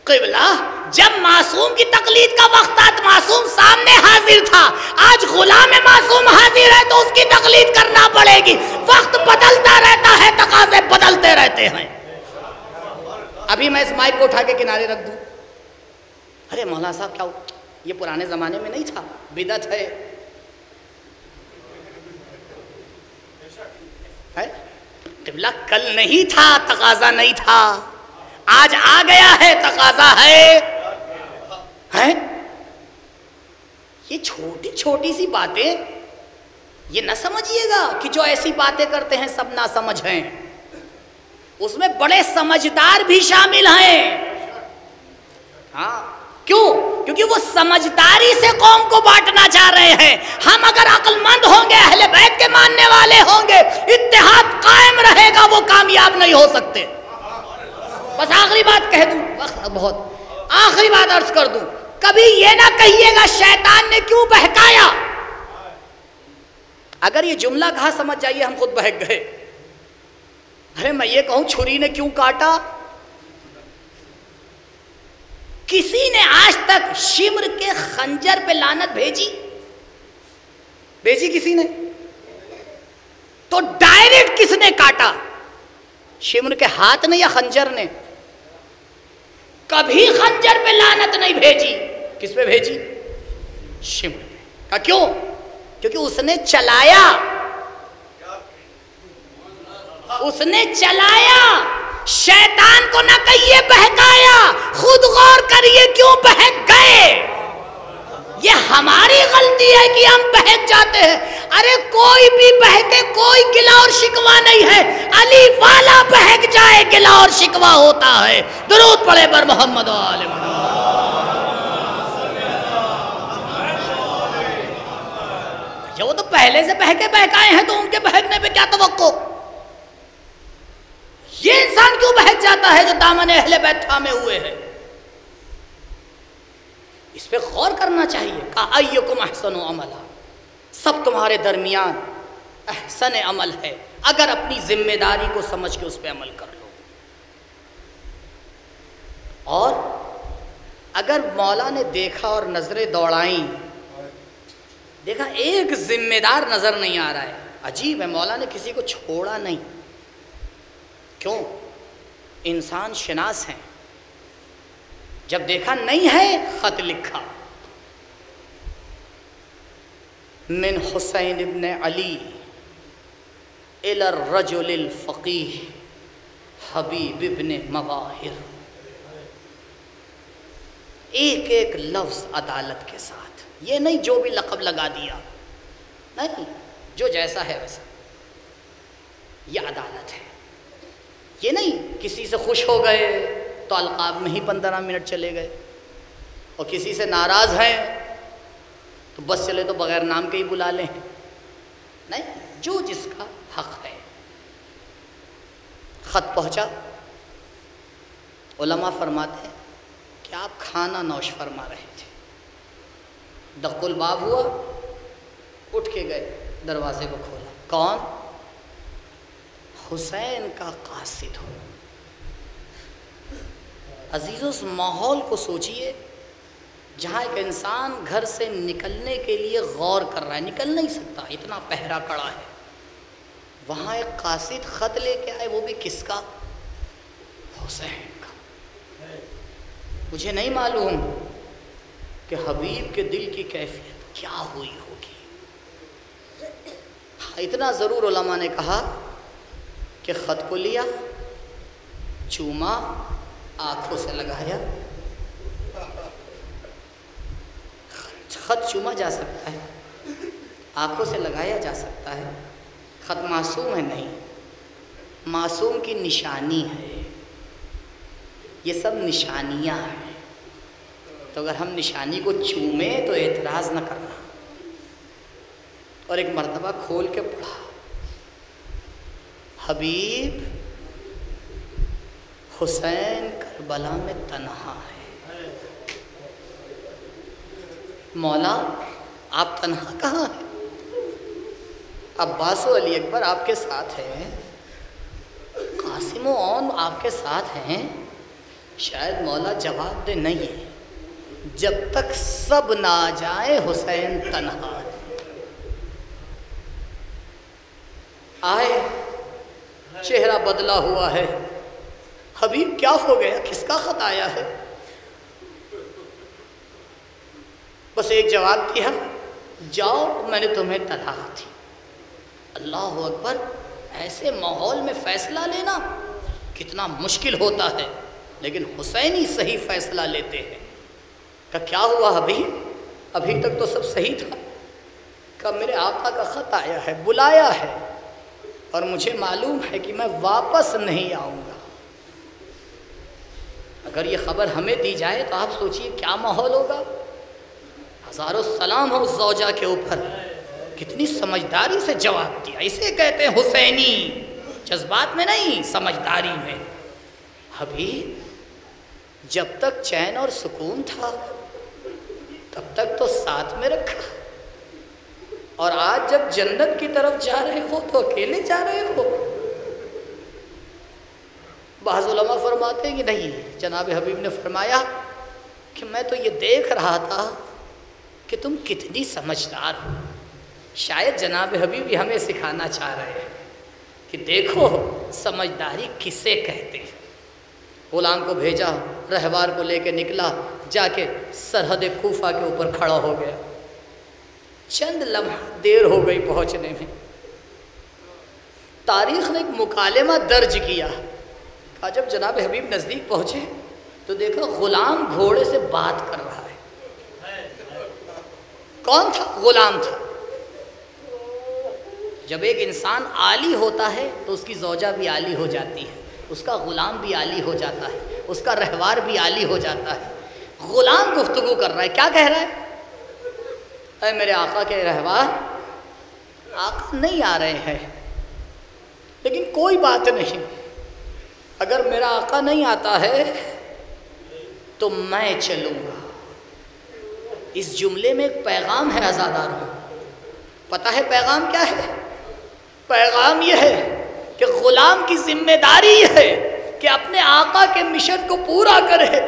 A: قبلہ جب معصوم کی تقلید کا وقت تھا تو معصوم سامنے حاضر تھا، آج غلام معصوم حاضر ہے تو اس کی تقلید کرنا پڑے گی۔ وقت بدلتا رہتا ہے، تقاضے بدلتے رہتے ہیں۔ ابھی میں اس مائک کو اٹھا کے کنارے رکھ دوں، ارے مولانا صاحب کیا یہ پرانے زمانے میں نہیں تھا، بدعت ہے۔ قبلہ کل نہیں تھا، تقاضا نہیں تھا، آج آ گیا ہے، تقاضا ہے۔ یہ چھوٹی چھوٹی سی باتیں یہ نہ سمجھیے گا کہ جو ایسی باتیں کرتے ہیں سب نہ سمجھ ہیں، اس میں بڑے سمجھدار بھی شامل ہیں۔ ہاں کیوں؟ کیونکہ وہ سمجھداری سے قوم کو بانٹنا چاہ رہے ہیں۔ ہم اگر عقل مند ہوں گے، اہل بیت کے ماننے والے ہوں گے، اتحاد قائم رہے گا، وہ کامیاب نہیں ہو سکتے۔ بس آخری بات کہہ دوں، بہت آخری بات عرض کر دوں، کبھی یہ نہ کہیے گا شیطان نے کیوں بہکایا۔ اگر یہ جملہ کہا سمجھ جائیے ہم خود بہک گئے۔ ارے میں یہ کہوں چھری نے کیوں کاٹا؟ کسی نے آج تک شمر کے خنجر پہ لعنت بھیجی کسی نے؟ تو ڈائریکٹ کس نے کاٹا؟ شمر کے ہاتھ نے یا خنجر نے؟ کبھی خنجر پہ لعنت نہیں بھیجی، کس پہ بھیجی؟ شمر پہ۔ کا کیوں؟ کیونکہ اس نے چلایا، شیطان کو نہ کہیے بہکایا، خود غور کریے کیوں بہک گئے۔ یہ ہماری غلطی ہے کہ ہم بہک جاتے ہیں۔ ارے کوئی بھی بہکے کوئی گلہ اور شکوہ نہیں ہے، علی والا بہک جائے گلہ اور شکوہ ہوتا ہے۔ درود پڑھے بر محمد و آل محمد۔ وہ تو پہلے سے بہکے بہکائے ہیں تو ان کے بہکنے پہ کیا توقع؟ یہ انسان کیوں بہک جاتا ہے جو دامن اہل بیت تھامے ہوئے ہیں؟ اس پہ غور کرنا چاہیے۔ ایکم احسن عملا، سب تمہارے درمیان احسن عمل ہے اگر اپنی ذمہ داری کو سمجھ کے اس پہ عمل کر لو۔ اور اگر مولا نے دیکھا اور نظریں دوڑائیں، دیکھا ایک ذمہ دار نظر نہیں آ رہا ہے، عجیب ہے، مولا نے کسی کو چھوڑا نہیں۔ کیوں؟ انسان شناس ہیں۔ جب دیکھا نہیں ہے، خط لکھا، من حسین ابن علی الی الرجل الفقیہ حبیب ابن مظاہر، ایک ایک لفظ عدالت کے ساتھ، یہ نہیں جو بھی لقب لگا دیا، نہیں، جو جیسا ہے ویسا، یہ عدالت ہے۔ یہ نہیں کسی سے خوش ہو گئے تو القاب میں ہی 15 منٹ چلے گئے، اور کسی سے ناراض ہیں تو بس چلے تو بغیر نام کے ہی بلا لیں؟ نہیں، جو جس کا حق ہے۔ خط پہنچا، علماء فرماتے ہیں کہ آپ کھانا نوش فرما رہے تھے، دق الباب ہوا، اٹھ کے گئے، دروازے کو کھولا، کون؟ حسین کا قاصد ہو۔ عزیزو اس ماحول کو سوچئے جہاں ایک انسان گھر سے نکلنے کے لیے غور کر رہا ہے، نکل نہیں سکتا، اتنا پہرا کڑا ہے، وہاں ایک قاصد خط لے کے آئے، وہ بھی کس کا؟ حسین کا۔ مجھے نہیں معلوم کہ حبیب کے دل کی کیفیت کیا ہوئی ہوگی۔ اتنا ضرور علماء نے کہا کہ خط کو لیا، چوما، آنکھوں سے لگایا۔ خط چوما جا سکتا ہے، آنکھوں سے لگایا جا سکتا ہے، خط معصوم ہے نہیں، معصوم کی نشانی ہے، یہ سب نشانیاں ہیں، تو اگر ہم نشانی کو چومیں تو اعتراض نہ کرنا۔ اور ایک مرتبہ کھول کے پڑھا، حبیب حسین کربلا میں تنہا ہے۔ مولا آپ تنہا کہاں ہیں؟ عباس و علی اکبر آپ کے ساتھ ہیں، قاسم و اون آپ کے ساتھ ہیں، شاید مولا جواب دے نہیں، جب تک سب نہ آ جائیں حسین تنہا ہے۔ آئے، چہرہ بدلا ہوا ہے، حبیب کیا ہو گیا، کس کا خط آیا ہے؟ بس ایک جواب دیا، جاؤ میں نے تمہیں طلاق دی۔ اللہ اکبر، ایسے ماحول میں فیصلہ لینا کتنا مشکل ہوتا ہے، لیکن حسین ہی صحیح فیصلہ لیتے ہیں۔ کہ کیا ہوا حبیب، ابھی تک تو سب صحیح تھا، کہ میرے آقا کا خط آیا ہے، بلایا ہے، اور مجھے معلوم ہے کہ میں واپس نہیں آؤں گا۔ اگر یہ خبر ہمیں دی جائے تو آپ سوچئے کیا ماحول ہوگا۔ ہزاروں سلام ہو اس زوجہ کے اوپر، کتنی سمجھداری سے جواب دیا، اسے کہتے ہیں حسینی، جذبات میں نہیں، سمجھداری میں۔ حبیب جب تک چین اور سکون تھا تب تک تو ساتھ میں رکھا، اور آج جب جنت کی طرف جا رہے ہو تو اکیلے جا رہے ہو۔ بعض علماء فرماتے ہیں کہ نہیں، جناب حبیب نے فرمایا کہ میں تو یہ دیکھ رہا تھا کہ تم کتنی سمجھدار ہو۔ شاید جناب حبیب بھی ہمیں سکھانا چاہ رہے ہیں کہ دیکھو سمجھداری کسے کہتے ہیں۔ غلام کو بھیجا، رہوار کو لے کے نکلا، جا کے سرحد کوفہ کے اوپر کھڑا ہو گیا۔ چند لمحہ دیر ہو گئی پہنچنے میں۔ تاریخ نے ایک مکالمہ درج کیا، کہا جب جناب حبیب نزدیک پہنچے تو دیکھا غلام گھوڑے سے بات کر رہا ہے۔ کون تھا؟ غلام تھا۔ جب ایک انسان عالی ہوتا ہے تو اس کی زوجہ بھی عالی ہو جاتی ہے، اس کا غلام بھی عالی ہو جاتا ہے، اس کا رہوار بھی عالی ہو جاتا ہے۔ غلام گفتگو کر رہا ہے، کیا کہہ رہا ہے؟ اے میرے آقا کے رہوار، آقا نہیں آ رہے ہیں، لیکن کوئی بات نہیں، اگر میرا آقا نہیں آتا ہے تو میں چلوں گا۔ اس جملے میں ایک پیغام ہے عزاداروں، پتہ ہے پیغام کیا ہے؟ پیغام یہ ہے کہ غلام کی ذمہ داری یہ ہے کہ اپنے آقا کے مشن کو پورا کرے۔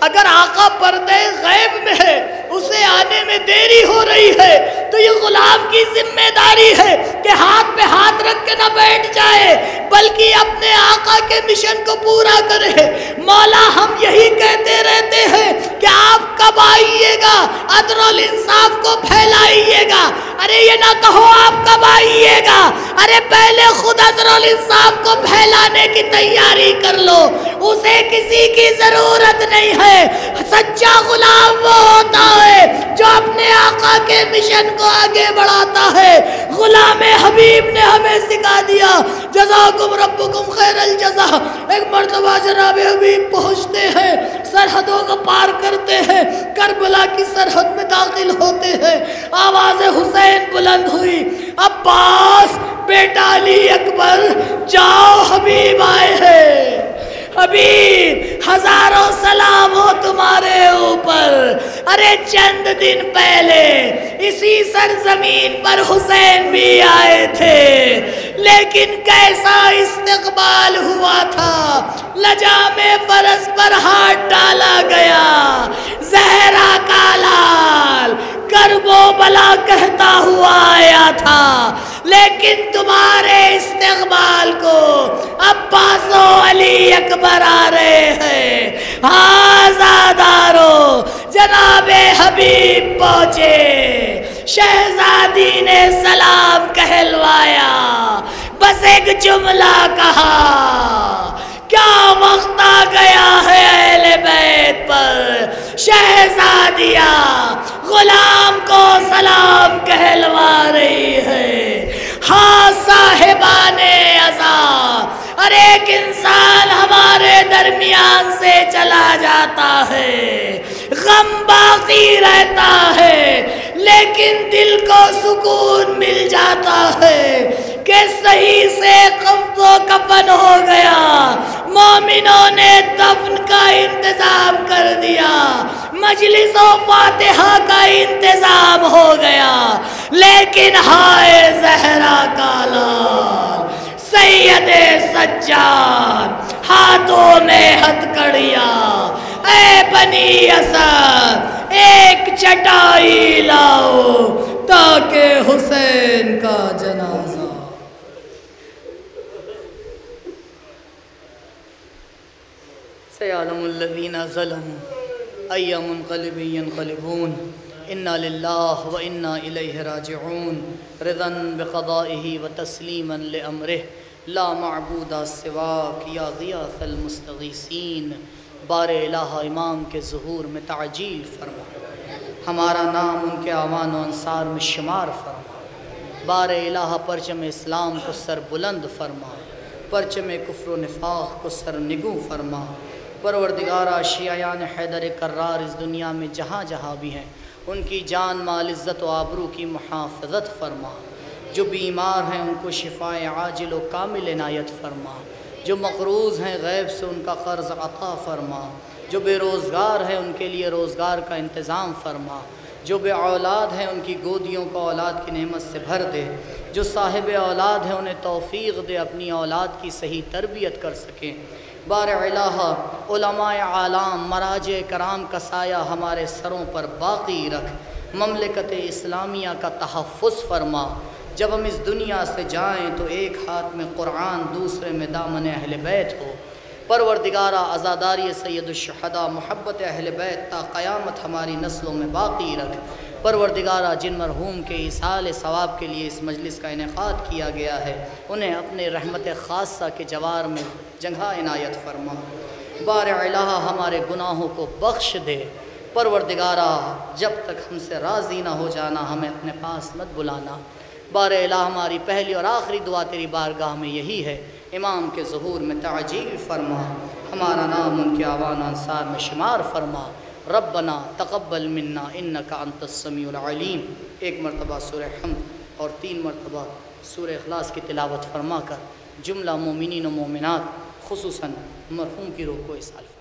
A: اگر آقا پردے غیب میں ہے، اسے آنے میں دیری ہو رہی ہے، تو یہ غلام کی ذمہ داری ہے کہ ہاتھ پہ ہاتھ رکھ کے نہ بیٹھ جائے، بلکہ اپنے آقا کے مشن کو پورا کرے۔ مولا ہم یہی کہتے رہتے ہیں کہ آپ کب آئیے گا، عدل و انصاف کو پھیلائیے گا۔ ارے یہ نہ کہو آپ کب آئیے گا، ارے پہلے خود عدل و انصاف کو پھیلانے کی تیاری کر لو، اسے کسی کی ضرورت نہیں ہے۔ سچا غلام وہ ہوتا ہے جو اپنے آقا کے مشن کو آگے بڑھاتا ہے۔ غلام حبیب نے ہمیں سکھا دیا، جزاکم ربکم خیر الجزا۔ ایک مرتبہ جناب حبیب پہنچتے ہیں، سرحدوں کو پار کرتے ہیں، کربلا کی سرحد میں داخل ہوتے ہیں، آواز حسین بلند ہوئی، عباس بیٹا علی اکبر جاؤ، حبیب آئے ہیں، حبیب ہزاروں سلام ہو تمہارے اوپر۔ ارے چند دن پہلے اسی سرزمین پر حسین بھی آئے تھے، لیکن کیسا استقبال ہوا تھا، لجام فرس پر ہاتھ ڈالا گیا، زہرا کا لال کرب و بلا کہتا ہوا آیا تھا، لیکن تمہارے استقبال کو عباس و علی اکبر آ رہے ہیں۔ آزادارو جناب حبیب پہنچے، شہزادی نے سلام کہلوایا، بس ایک جملہ کہا، کیا وقت آ گیا ہے اہل بیت پر، شہزادیہ غلام کو سلام کہلوا رہی ہے۔ ہاں صاحبان عزا، ہر ایک انسان ہمارے درمیان سے چلا جاتا ہے، غم باقی رہتا ہے، لیکن دل کو سکون مل جاتا ہے کہ صحیح سے قبض و کفن ہو گیا، مومنوں نے دفن کا انتظام کر دیا، مجلس و فاتحہ کا انتظام ہو گیا، لیکن ہائے زہرا کا لال سید سجاد ہاتھوں میں ہتھکڑیاں، اے بنی اسد ایک چٹائی لاؤ تاکہ حسین کا جنازہ۔ سيعلم الذين ظلموا أي منقلب ينقلبون إنا لله وإنا إليه راجعون رضا بقضائه وتسليما لأمره لا معبود سواك يا غياث المستغيثين۔ بار الہ امام کے ظہور میں تعجیل فرما، ہمارا نام ان کے اعوان و انصار میں شمار فرما، بار الہ پرچم اسلام کو سر بلند فرما، پرچم کفر و نفاق کو سر نگو فرما۔ پروردگارہ شیعیان حیدر کرار اس دنیا میں جہاں جہاں بھی ہیں، ان کی جان مال عزت و آبرو کی محافظت فرما، جو بیمار ہیں ان کو شفائے عاجل و کامل عنایت فرما، جو مقروض ہیں غیب سے ان کا قرض عطا فرما، جو بے روزگار ہیں ان کے لیے روزگار کا انتظام فرما، جو بے اولاد ہیں ان کی گودیوں کو اولاد کی نعمت سے بھر دے، جو صاحب اولاد ہیں انہیں توفیق دے اپنی اولاد کی صحیح تربیت کر سکیں۔ بار الہ علماء عالم مراجع کرام کا سایہ ہمارے سروں پر باقی رکھ، مملکت اسلامیہ کا تحفظ فرما، جب ہم اس دنیا سے جائیں تو ایک ہاتھ میں قرآن دوسرے میں دامن اہل بیت ہو۔ پروردگارہ عزاداری سید الشہداء محبت اہل بیت تا قیامت ہماری نسلوں میں باقی رکھ۔ پروردگارہ جن مرحوم کے ایصال ثواب کے لیے اس مجلس کا انعقاد کیا گیا ہے، انہیں اپنے رحمت خاصہ کے جوار میں جگہ عنایت فرما۔ بار الہ ہمارے گناہوں کو بخش دے۔ پروردگارہ جب تک ہم سے راضی نہ ہو جانا ہمیں اپنے پاس مت بلانا۔ بار الہ ہماری پہلی اور آخری دعا تیری بارگاہ میں یہی ہے، امام کے ظہور میں تعجیل فرما، ہمارا نام ان کے اعوان انصار میں شمار فرما۔ ربنا تقبل منا انک انت السمیع العلیم۔ ایک مرتبہ سورہ حمد اور 3 مرتبہ سورہ اخلاص کی تلاوت فرما کر جملہ مومنین و مومنات خصوصاً مرحوم کی روح کو اس الفاظ